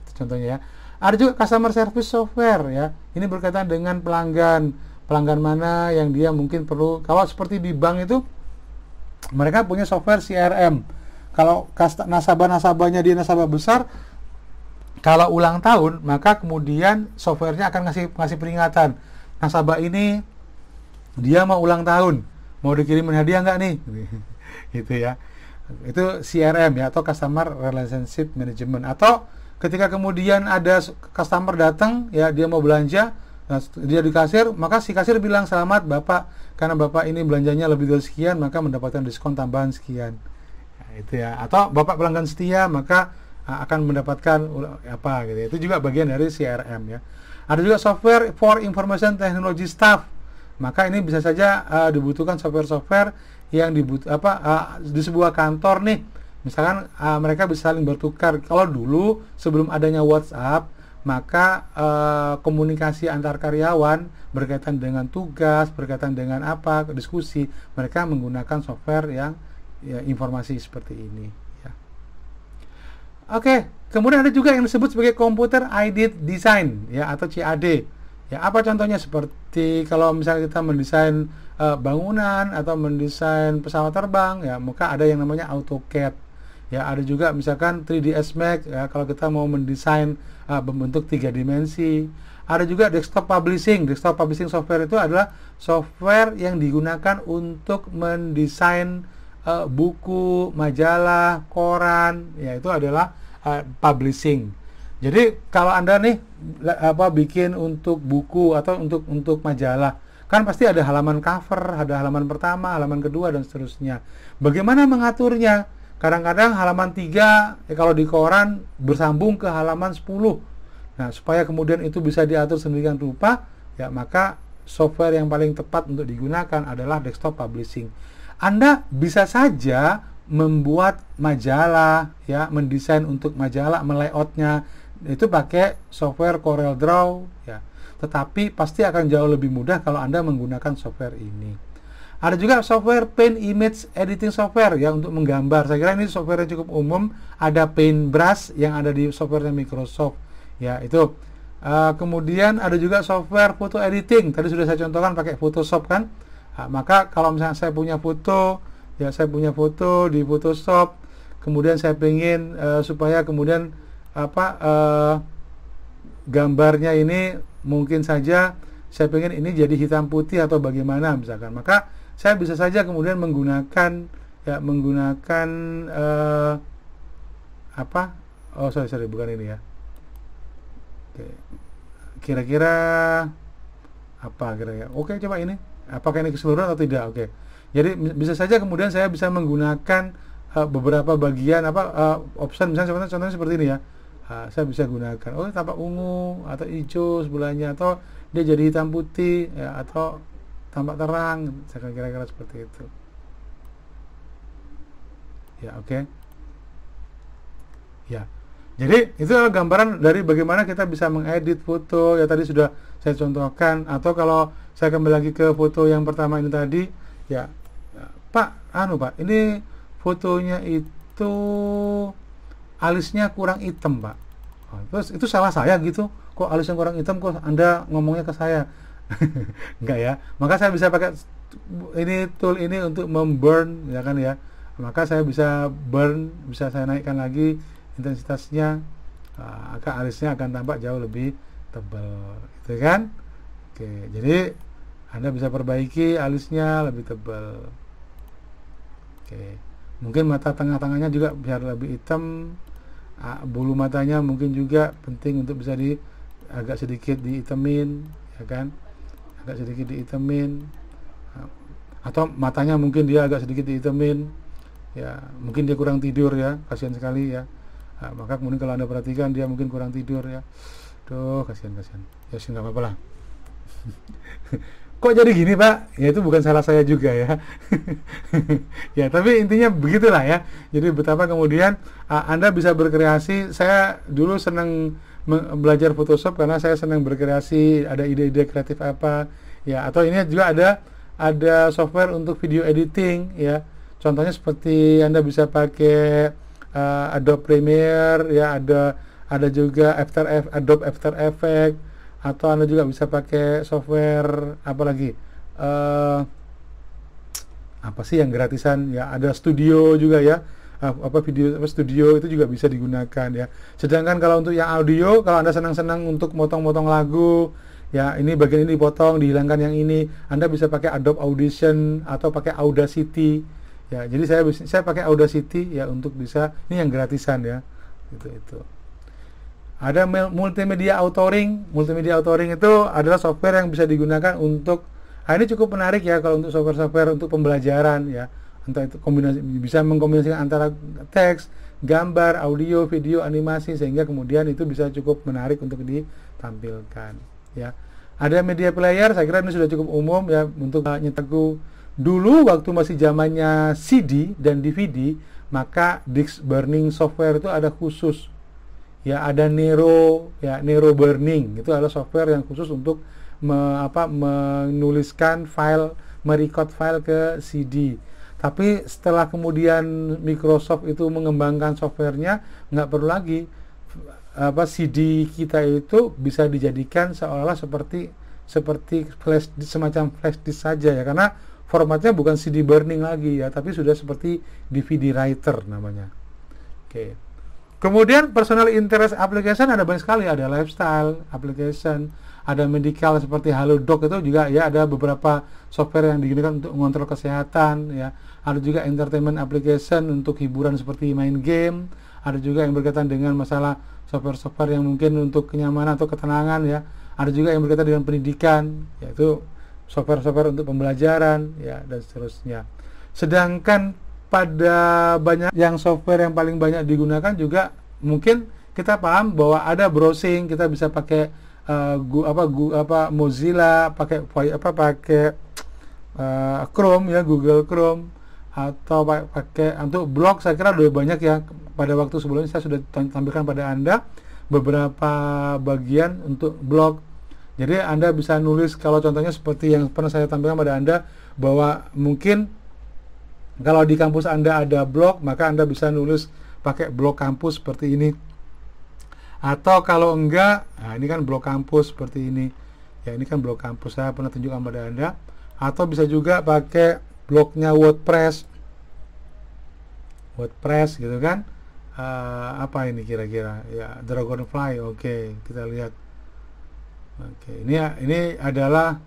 Itu contohnya, ya. Ada juga customer service software, ya. Ini berkaitan dengan pelanggan mana yang dia mungkin perlu. Kalau seperti di bank itu mereka punya software CRM. Kalau nasabah-nasabahnya dia nasabah besar, kalau ulang tahun, maka kemudian softwarenya akan ngasih peringatan. Nasabah ini dia mau ulang tahun, mau dikirimin hadiah nggak nih? Gitu ya. Itu CRM ya, atau Customer Relationship Management. Atau ketika kemudian ada customer datang ya, dia mau belanja, nah, dia di kasir, maka si kasir bilang, selamat Bapak, karena Bapak ini belanjanya lebih dari sekian, maka mendapatkan diskon tambahan sekian. Nah, itu ya. Atau Bapak pelanggan setia, maka akan mendapatkan apa gitu. Itu juga bagian dari CRM ya. Ada juga software for information technology staff. Maka ini bisa saja dibutuhkan software-software yang di sebuah kantor nih. Misalkan mereka bisa saling bertukar. Kalau dulu sebelum adanya WhatsApp, maka komunikasi antar karyawan berkaitan dengan tugas, berkaitan dengan apa, diskusi, mereka menggunakan software yang ya, informasi seperti ini ya. Oke, kemudian ada juga yang disebut sebagai Computer Aided Design ya, atau CAD. Ya, apa contohnya? Seperti kalau misalnya kita mendesain bangunan atau mendesain pesawat terbang ya, maka ada yang namanya AutoCAD. Ya, ada juga misalkan 3ds Max ya, kalau kita mau mendesain bentuk 3 dimensi. Ada juga desktop publishing. Desktop publishing software itu adalah software yang digunakan untuk mendesain buku, majalah, koran, ya itu adalah publishing. Jadi kalau Anda nih bikin untuk buku atau untuk majalah, kan pasti ada halaman cover, ada halaman pertama, halaman kedua, dan seterusnya. Bagaimana mengaturnya? Kadang-kadang halaman 3 kalau di koran bersambung ke halaman 10. Nah, supaya kemudian itu bisa diatur sedemikian rupa, ya maka software yang paling tepat untuk digunakan adalah desktop publishing. Anda bisa saja membuat majalah, ya, mendesain untuk majalah, melayoutnya itu pakai software CorelDRAW, ya. Tetapi pasti akan jauh lebih mudah kalau Anda menggunakan software ini. Ada juga software Paint Image Editing Software ya, untuk menggambar. Saya kira ini software yang cukup umum. Ada Paintbrush yang ada di softwarenya Microsoft, ya itu. Kemudian ada juga software foto editing. Tadi sudah saya contohkan pakai Photoshop kan. Maka kalau misalnya saya punya foto, ya saya punya foto di Photoshop, kemudian saya pengen supaya kemudian gambarnya ini mungkin saja saya pengen ini jadi hitam putih atau bagaimana misalkan, maka saya bisa saja kemudian menggunakan sorry bukan ini ya. Kira-kira apa kira-kira? Oke, coba ini. Apakah ini keseluruhan atau tidak? Oke. Jadi bisa saja kemudian saya bisa menggunakan beberapa bagian option, misalnya contohnya seperti ini ya. Saya bisa gunakan tampak ungu atau hijau sebelahnya, atau dia jadi hitam putih ya, atau tampak terang, saya kira-kira seperti itu. Ya, oke. Ya. Jadi itu adalah gambaran dari bagaimana kita bisa mengedit foto ya, tadi sudah saya contohkan. Atau kalau saya kembali lagi ke foto yang pertama ini tadi ya, Pak, ini fotonya itu alisnya kurang hitam, Pak. Terus itu salah saya gitu, kok alisnya kurang hitam, kok Anda ngomongnya ke saya? Enggak ya. Maka saya bisa pakai ini tool ini untuk memburn ya kan ya. Maka saya bisa burn, bisa saya naikkan lagi intensitasnya, maka alisnya akan tampak jauh lebih tebal, gitu kan? Oke, jadi Anda bisa perbaiki alisnya lebih tebal. Oke, mungkin mata tengah-tengahnya juga biar lebih hitam, bulu matanya mungkin juga penting untuk bisa agak sedikit dihitamin, ya kan? Agak sedikit dihitamin, atau matanya mungkin dia agak sedikit dihitamin, ya mungkin dia kurang tidur ya, kasihan sekali ya. Maka kemudian kalau Anda perhatikan dia mungkin kurang tidur ya, kasihan ya, sih nggak apa-apa lah. Kok jadi gini, Pak? Ya itu bukan salah saya juga ya. Ya tapi intinya begitulah ya. Jadi betapa kemudian Anda bisa berkreasi. Saya dulu senang belajar Photoshop karena saya senang berkreasi, ada ide-ide kreatif apa ya. Atau ini juga ada software untuk video editing ya. Contohnya seperti Anda bisa pakai Adobe Premiere ya, ada juga Adobe After Effects, atau Anda juga bisa pakai software apa lagi, apa sih yang gratisan ya, ada Studio juga ya, Studio itu juga bisa digunakan ya. Sedangkan kalau untuk yang audio, kalau Anda senang-senang untuk motong-motong lagu ya ini bagian ini dipotong, dihilangkan yang ini. Anda bisa pakai Adobe Audition atau pakai Audacity. Ya, jadi saya pakai Audacity ya untuk bisa, ini yang gratisan ya. Itu. Ada multimedia authoring. Multimedia authoring itu adalah software yang bisa digunakan untuk, ini cukup menarik ya kalau untuk software untuk pembelajaran ya. Entah itu bisa mengkombinasikan antara teks, gambar, audio, video, animasi, sehingga kemudian itu bisa cukup menarik untuk ditampilkan ya. Ada media player, saya kira ini sudah cukup umum ya untuk nyetak. Dulu waktu masih zamannya CD dan DVD, maka disk burning software itu ada khusus ya, ada Nero ya, Nero Burning itu adalah software yang khusus untuk menuliskan file, merecord file ke CD. Tapi setelah kemudian Microsoft itu mengembangkan softwarenya, nggak perlu lagi CD kita itu bisa dijadikan seolah-olah seperti flash, semacam flash disk saja ya, karena formatnya bukan CD burning lagi ya, tapi sudah seperti DVD writer namanya. Oke. Kemudian personal interest application ada banyak sekali, ada lifestyle application, ada medical seperti Halodoc itu juga ya, ada beberapa software yang digunakan untuk mengontrol kesehatan ya. Ada juga entertainment application untuk hiburan seperti main game. Ada juga yang berkaitan dengan masalah software-software yang mungkin untuk kenyamanan atau ketenangan ya. Ada juga yang berkaitan dengan pendidikan, yaitu software-software untuk pembelajaran ya, dan seterusnya. Sedangkan pada banyak yang software yang paling banyak digunakan juga mungkin kita paham bahwa ada browsing, kita bisa pakai Mozilla, pakai Chrome ya, Google Chrome, atau pakai untuk blog. Saya kira lebih banyak ya, pada waktu sebelumnya saya sudah tampilkan pada Anda beberapa bagian untuk blog. Jadi Anda bisa nulis, kalau contohnya seperti yang pernah saya tampilkan pada Anda, bahwa mungkin kalau di kampus Anda ada blog, maka Anda bisa nulis pakai blog kampus seperti ini. Atau kalau enggak, nah ini kan blog kampus seperti ini ya, ini kan blog kampus, saya pernah tunjukkan pada Anda. Atau bisa juga pakai blognya WordPress gitu kan. Apa ini kira-kira ya, Dragonfly. Oke, kita lihat. Oke, ini adalah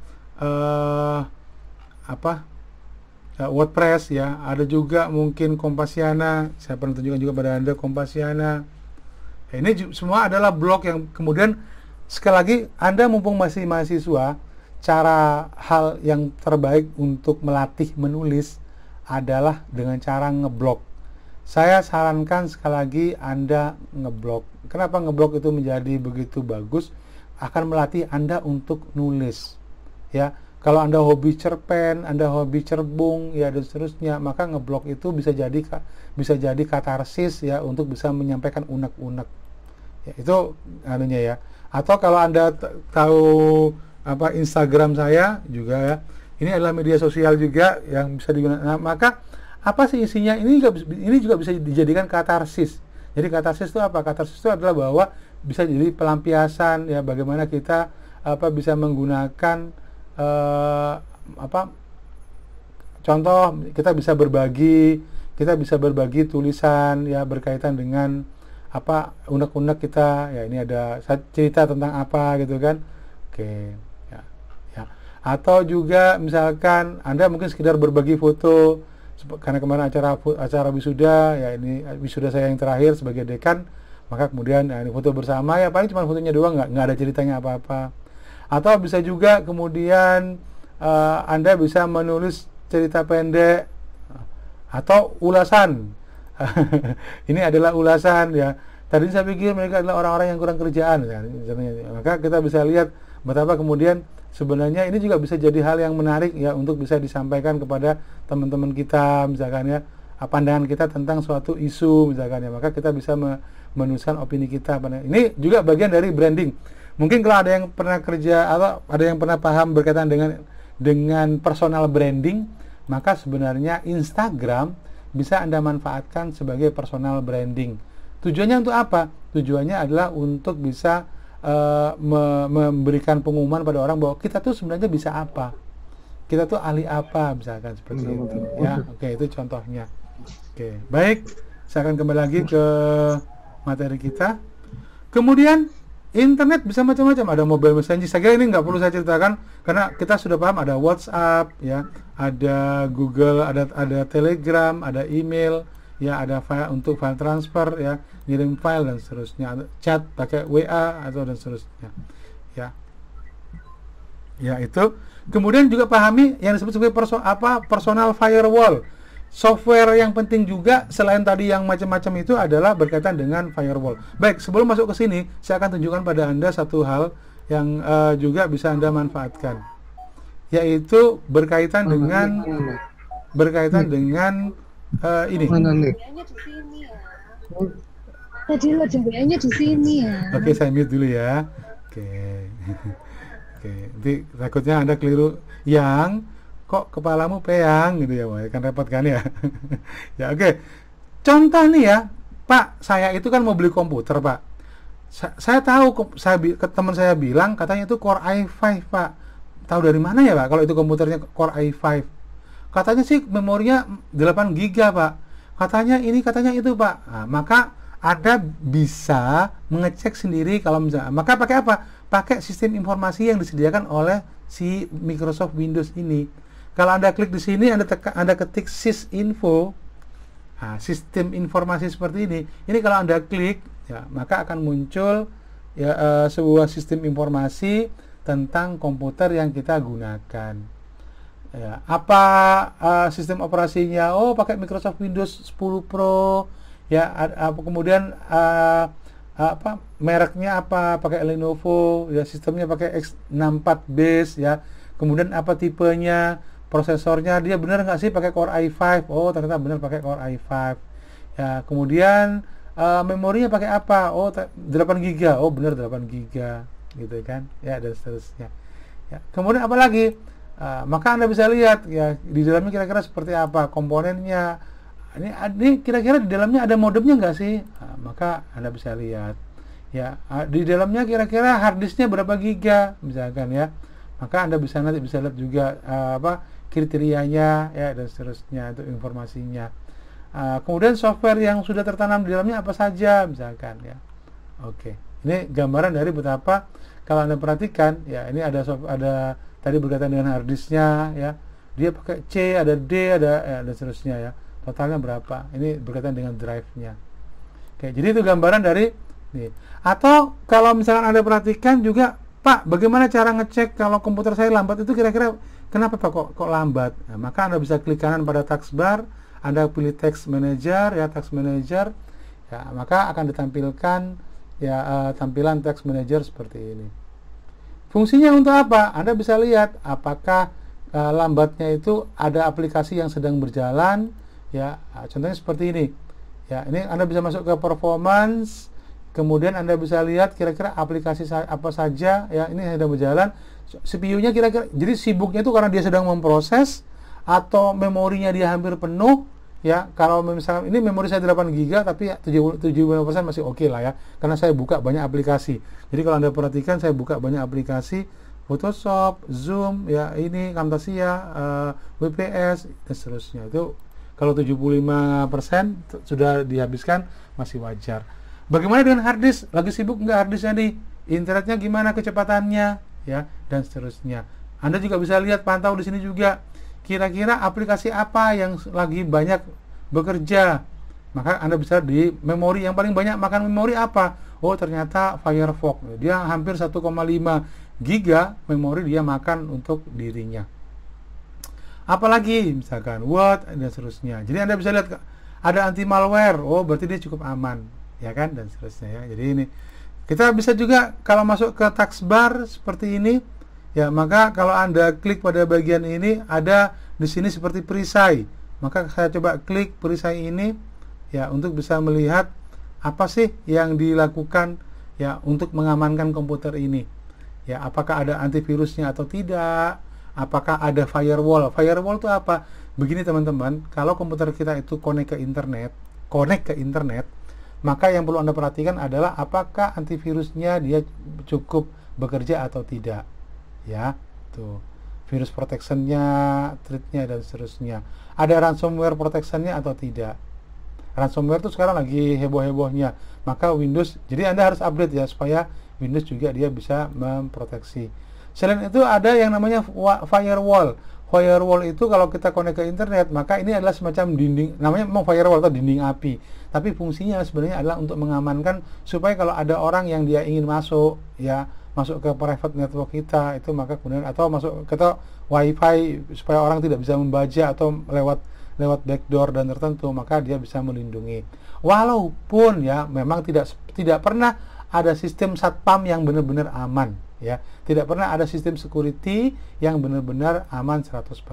WordPress ya. Ada juga mungkin Kompasiana, saya pernah tunjukkan juga pada Anda Kompasiana. Ini semua adalah blog yang kemudian, sekali lagi, Anda mumpung masih mahasiswa, hal yang terbaik untuk melatih menulis adalah dengan cara ngeblog. Saya sarankan sekali lagi Anda ngeblog. Kenapa ngeblog itu menjadi begitu bagus? Akan melatih Anda untuk nulis ya. Kalau Anda hobi cerpen, Anda hobi cerbung ya, dan seterusnya, maka ngeblog itu bisa jadi katarsis ya, untuk bisa menyampaikan unek-unek ya, itu anunya ya. Atau kalau Anda tahu Instagram saya juga ya, ini adalah media sosial juga yang bisa digunakan. Nah, maka apa sih isinya? Ini juga bisa dijadikan katarsis. Jadi katarsis itu apa? Katarsis itu adalah bahwa bisa jadi pelampiasan ya, bagaimana kita bisa menggunakan contoh, kita bisa berbagi tulisan ya, berkaitan dengan unek-unek kita ya. Ini ada cerita tentang apa gitu kan. Oke ya. Atau juga misalkan Anda mungkin sekedar berbagi foto, karena kemarin acara wisuda ya, ini wisuda saya yang terakhir sebagai dekan, maka kemudian ini foto bersama ya, paling cuma fotonya doang, nggak ada ceritanya apa-apa. Atau bisa juga kemudian Anda bisa menulis cerita pendek atau ulasan. Ini adalah ulasan ya. Tadi saya pikir mereka adalah orang-orang yang kurang kerjaan ya. Maka kita bisa lihat betapa kemudian sebenarnya ini juga bisa jadi hal yang menarik ya, untuk bisa disampaikan kepada teman-teman kita misalkan ya, pandangan kita tentang suatu isu misalkan ya. Maka kita bisa menuliskan opini kita. Ini juga bagian dari branding. Mungkin kalau ada yang pernah kerja atau ada yang pernah paham berkaitan dengan personal branding, maka sebenarnya Instagram bisa Anda manfaatkan sebagai personal branding. Tujuannya untuk apa? Tujuannya adalah untuk bisa memberikan pengumuman pada orang bahwa kita tuh sebenarnya bisa apa, kita tuh ahli apa, misalkan seperti itu ya. Oke, itu contohnya. Oke, baik, saya akan kembali lagi ke materi kita. Kemudian Internet bisa macam-macam, ada mobile messenger. Saya kira ini nggak perlu saya ceritakan karena kita sudah paham, ada WhatsApp ya, ada Google, ada Telegram, ada email ya, ada file untuk file transfer ya, ngirim file dan seterusnya, ada chat pakai WA atau dan seterusnya ya. Ya itu. Kemudian juga pahami yang disebut sebagai personal firewall. Software yang penting juga selain tadi yang macam-macam itu adalah berkaitan dengan firewall. Baik, sebelum masuk ke sini, saya akan tunjukkan pada Anda satu hal yang juga bisa Anda manfaatkan, yaitu berkaitan dengan ini. Tadi lo jawabnya di sini ya. Oke, saya mute dulu ya. Oke. Oke, nanti takutnya Anda keliru yang kok kepalamu peyang gitu ya, Pak. Kan repot kan ya. Ya oke. Contoh nih ya, Pak, saya itu kan mau beli komputer, Pak. Saya tahu teman saya bilang katanya itu Core i5, Pak. Tahu dari mana ya, Pak? Kalau itu komputernya Core i5. Katanya sih memorinya 8 GB, Pak. Katanya ini, katanya itu, Pak. Nah, maka Anda bisa mengecek sendiri kalau misalnya. Maka pakai apa? Pakai sistem informasi yang disediakan oleh si Microsoft Windows ini. Kalau Anda klik di sini, Anda ketik sysinfo, nah, sistem informasi seperti ini. Ini kalau Anda klik, ya, maka akan muncul ya sebuah sistem informasi tentang komputer yang kita gunakan. Ya, apa sistem operasinya? Oh, pakai Microsoft Windows 10 Pro. Ya, kemudian mereknya apa? Pakai Lenovo. Ya, sistemnya pakai X64 base. Ya, kemudian apa tipenya? Prosesornya dia benar nggak sih pakai Core i5? Oh, ternyata benar pakai Core i5. Ya, kemudian memorinya pakai apa? Oh, 8 GB. Oh, benar 8 GB, gitu kan? Ya, dan seterusnya. Ya, kemudian apa lagi? Maka Anda bisa lihat ya di dalamnya kira-kira seperti apa komponennya. Ini kira-kira di dalamnya ada modemnya nggak sih? Maka Anda bisa lihat. Ya, di dalamnya kira-kira harddisknya berapa giga, misalkan ya. Maka Anda nanti bisa lihat juga kriterianya ya dan seterusnya, itu informasinya. Kemudian software yang sudah tertanam di dalamnya apa saja, misalkan ya. Oke, ini gambaran dari betapa kalau Anda perhatikan ya, ini ada tadi berkaitan dengan harddisknya ya, dia pakai C, ada D, ada ya, dan seterusnya ya. Totalnya berapa? Ini berkaitan dengan drive-nya. Oke, jadi itu gambaran dari ini. Atau kalau misalkan Anda perhatikan juga, Pak, bagaimana cara ngecek kalau komputer saya lambat itu kira-kira kenapa Pak kok lambat? Nah, maka Anda bisa klik kanan pada taskbar, Anda pilih Task Manager ya, Task Manager. Ya, maka akan ditampilkan ya tampilan Task Manager seperti ini. Fungsinya untuk apa? Anda bisa lihat apakah lambatnya itu ada aplikasi yang sedang berjalan ya. Contohnya seperti ini. Ya, ini Anda bisa masuk ke performance. Kemudian Anda bisa lihat kira-kira aplikasi apa saja ya ini sedang berjalan. CPU-nya kira-kira, jadi sibuknya itu karena dia sedang memproses atau memorinya dia hampir penuh ya. Kalau misalnya ini memori saya 8 GB tapi 75% masih oke lah ya, karena saya buka banyak aplikasi. Jadi kalau Anda perhatikan saya buka banyak aplikasi, Photoshop, Zoom ya, ini Camtasia, WPS dan seterusnya. Itu kalau 75% sudah dihabiskan masih wajar. Bagaimana dengan harddisk? Lagi sibuk nggak harddisknya nih? Internetnya gimana kecepatannya? Ya, dan seterusnya. Anda juga bisa lihat, pantau di sini juga. Kira-kira aplikasi apa yang lagi banyak bekerja? Maka Anda bisa di memori yang paling banyak makan memori apa? Oh, ternyata Firefox. Dia hampir 1,5 giga memori dia makan untuk dirinya. Apalagi misalkan Word dan seterusnya. Jadi Anda bisa lihat ada anti malware. Oh, berarti dia cukup aman. Ya kan, dan seterusnya ya. Jadi ini kita bisa juga kalau masuk ke taskbar seperti ini ya, maka kalau Anda klik pada bagian ini ada di sini seperti perisai, maka saya coba klik perisai ini ya untuk bisa melihat apa sih yang dilakukan ya untuk mengamankan komputer ini ya, apakah ada antivirusnya atau tidak, apakah ada firewall. Firewall itu apa? Begini teman-teman, kalau komputer kita itu connect ke internet, maka yang perlu Anda perhatikan adalah apakah antivirusnya dia cukup bekerja atau tidak. Ya, tuh. Virus protectionnya, threat-nya dan seterusnya. Ada ransomware protection-nya atau tidak. Ransomware itu sekarang lagi heboh-hebohnya. Maka Windows, jadi Anda harus update ya supaya Windows juga dia bisa memproteksi. Selain itu ada yang namanya firewall. Firewall itu kalau kita connect ke internet, maka ini adalah semacam dinding, namanya memang firewall atau dinding api. Tapi fungsinya sebenarnya adalah untuk mengamankan supaya kalau ada orang yang dia ingin masuk, ya masuk ke private network kita itu, maka kemudian atau masuk ke wifi supaya orang tidak bisa membaca atau lewat backdoor dan tertentu, maka dia bisa melindungi. Walaupun ya memang tidak pernah ada sistem satpam yang benar-benar aman, ya. Tidak pernah ada sistem security yang benar-benar aman 100%.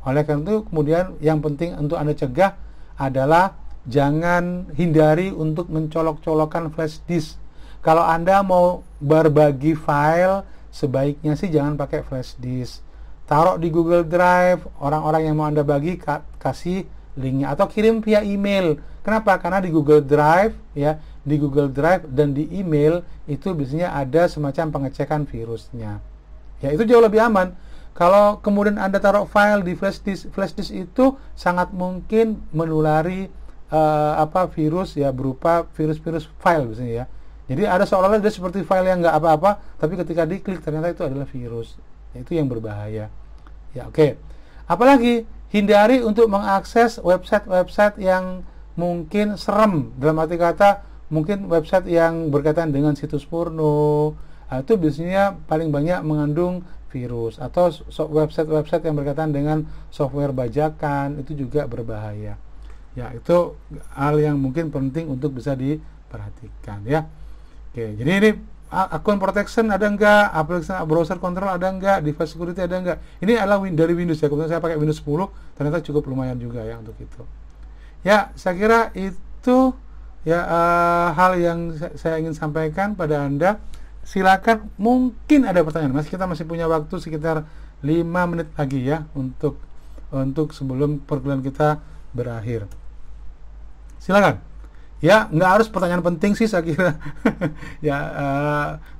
Oleh karena itu kemudian yang penting untuk Anda cegah adalah jangan hindari untuk mencolok-colokkan flash disk. Kalau Anda mau berbagi file, sebaiknya sih jangan pakai flash disk. Taruh di Google Drive, orang-orang yang mau Anda bagi kasih linknya atau kirim via email. Kenapa? Karena di Google Drive, ya, di Google Drive dan di email itu biasanya ada semacam pengecekan virusnya. Ya, itu jauh lebih aman. Kalau kemudian Anda taruh file di flash disk itu sangat mungkin menulari virus, ya, berupa virus-virus file biasanya, ya. Jadi ada seolah-olah dia seperti file yang nggak apa-apa, tapi ketika diklik ternyata itu adalah virus. Itu yang berbahaya. Ya, oke. Apalagi hindari untuk mengakses website-website yang mungkin serem, dalam arti kata mungkin website yang berkaitan dengan situs porno. Itu biasanya paling banyak mengandung virus, atau website-website yang berkaitan dengan software bajakan itu juga berbahaya. Ya, itu hal yang mungkin penting untuk bisa diperhatikan, ya. Oke, jadi ini akun protection ada enggak, application browser control ada enggak, device security ada enggak. Ini adalah dari Windows, ya. Kebetulan saya pakai Windows 10, ternyata cukup lumayan juga, ya, untuk itu. Ya, saya kira itu, ya, hal yang saya ingin sampaikan pada Anda. Silakan, mungkin ada pertanyaan. Kita masih punya waktu sekitar 5 menit lagi, ya, untuk sebelum perkuliahan kita berakhir. Silakan. Ya, nggak harus pertanyaan penting sih saya kira. Ya,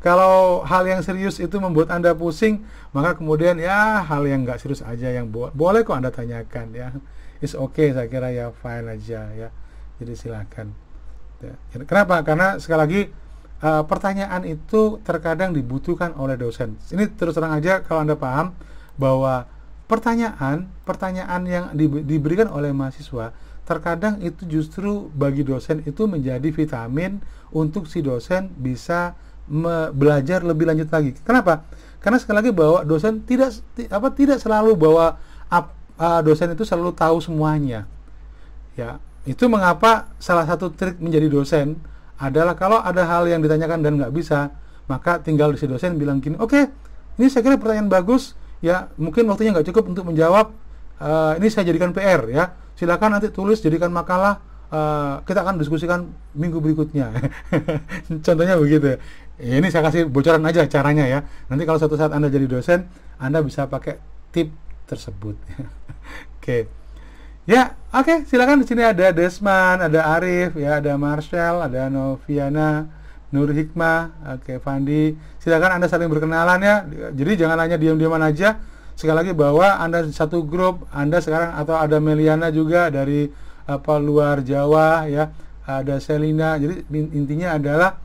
kalau hal yang serius itu membuat Anda pusing, maka kemudian ya hal yang nggak serius aja yang boleh kok Anda tanyakan, ya. It's okay, saya kira, ya, fine aja, ya. Jadi silakan. Ya. Kenapa? Karena sekali lagi pertanyaan itu terkadang dibutuhkan oleh dosen. Ini terus terang aja, kalau Anda paham bahwa pertanyaan yang diberikan oleh mahasiswa terkadang itu justru bagi dosen itu menjadi vitamin untuk si dosen bisa belajar lebih lanjut lagi. Kenapa? Karena sekali lagi bahwa dosen tidak selalu bahwa dosen itu selalu tahu semuanya. Ya, itu mengapa salah satu trik menjadi dosen adalah kalau ada hal yang ditanyakan dan nggak bisa, maka tinggal si dosen bilang gini, oke, ini saya kira pertanyaan bagus, ya, mungkin waktunya nggak cukup untuk menjawab, ini saya jadikan PR, ya. Silakan nanti tulis, jadikan makalah, kita akan diskusikan minggu berikutnya. Contohnya begitu. Ini saya kasih bocoran aja caranya, ya. Nanti kalau suatu saat Anda jadi dosen, Anda bisa pakai tip tersebut. Oke. Ya, oke, silakan. Di sini ada Desman, ada Arif, ya, ada Marshall, ada Noviana, Nur Hikmah, oke, Fandi. Silakan Anda saling berkenalan, ya. Jadi jangan hanya diam-diaman aja. Sekali lagi bahwa Anda satu grup, Anda sekarang, atau ada Meliana juga dari luar Jawa, ya, ada Selina. Jadi intinya adalah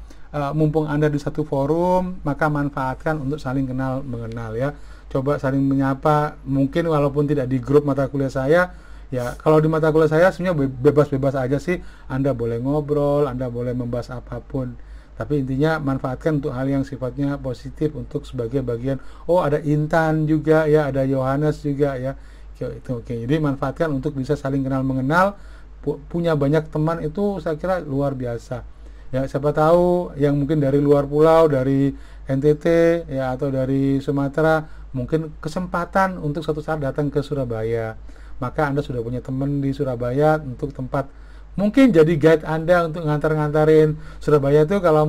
mumpung Anda di satu forum, maka manfaatkan untuk saling kenal mengenal, ya. Coba saling menyapa, mungkin walaupun tidak di grup mata kuliah saya, ya. Kalau di mata kuliah saya sebenarnya bebas-bebas aja sih. Anda boleh ngobrol, Anda boleh membahas apapun. Tapi intinya manfaatkan untuk hal yang sifatnya positif, untuk sebagai bagian. Oh, ada Intan juga, ya, ada Yohanes juga, ya. Oke. Jadi manfaatkan untuk bisa saling kenal mengenal. Punya banyak teman itu saya kira luar biasa. Ya, siapa tahu yang mungkin dari luar pulau, dari NTT, ya, atau dari Sumatera, mungkin kesempatan untuk suatu saat datang ke Surabaya. Maka Anda sudah punya teman di Surabaya untuk tempat, mungkin jadi guide Anda untuk ngantar-ngantarin Surabaya itu. Kalau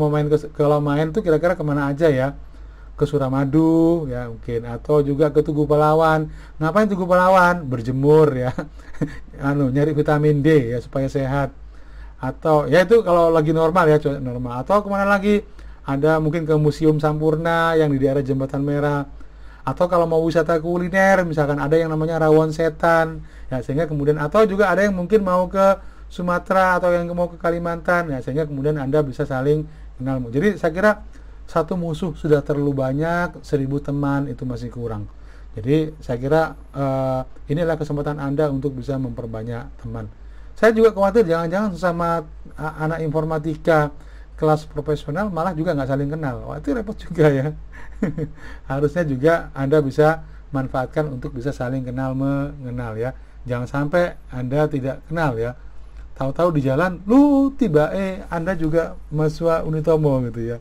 main tuh kira-kira kemana aja, ya? Ke Suramadu, ya, mungkin, atau juga ke Tugu Pahlawan. Ngapain Tugu Pahlawan? Berjemur, ya. Nyari vitamin D, ya, supaya sehat. Atau ya itu kalau lagi normal, ya, normal. Atau kemana lagi? Ada mungkin ke Museum Sampurna yang di daerah Jembatan Merah. Atau kalau mau wisata kuliner, misalkan ada yang namanya Rawon Setan, ya, sehingga kemudian, atau juga ada yang mungkin mau ke Sumatera atau yang mau ke Kalimantan, ya, sehingga kemudian Anda bisa saling kenal. Jadi saya kira satu musuh sudah terlalu banyak, 1000 teman itu masih kurang. Jadi saya kira inilah kesempatan Anda untuk bisa memperbanyak teman. Saya juga khawatir jangan-jangan sama anak informatika kelas profesional malah juga nggak saling kenal. Wah, itu repot juga ya. Harusnya juga Anda bisa manfaatkan untuk bisa saling kenal mengenal ya. Jangan sampai Anda tidak kenal ya. Tahu-tahu di jalan, lu tiba Anda juga mahasiswa Unitomo gitu ya.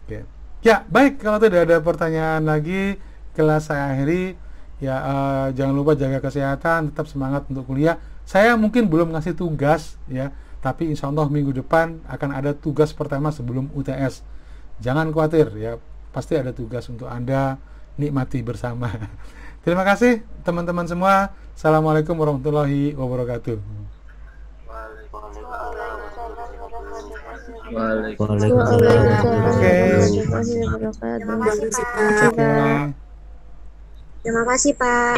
Oke. Ya, baik, kalau tidak ada pertanyaan lagi, kelas saya akhiri. Ya, jangan lupa jaga kesehatan, tetap semangat untuk kuliah. Saya mungkin belum ngasih tugas ya, tapi insya Allah minggu depan akan ada tugas pertama sebelum UTS. Jangan khawatir ya, pasti ada tugas untuk Anda, nikmati bersama. Terima kasih teman-teman semua. Assalamualaikum warahmatullahi wabarakatuh. Terima kasih Pak. Terima kasih Pak.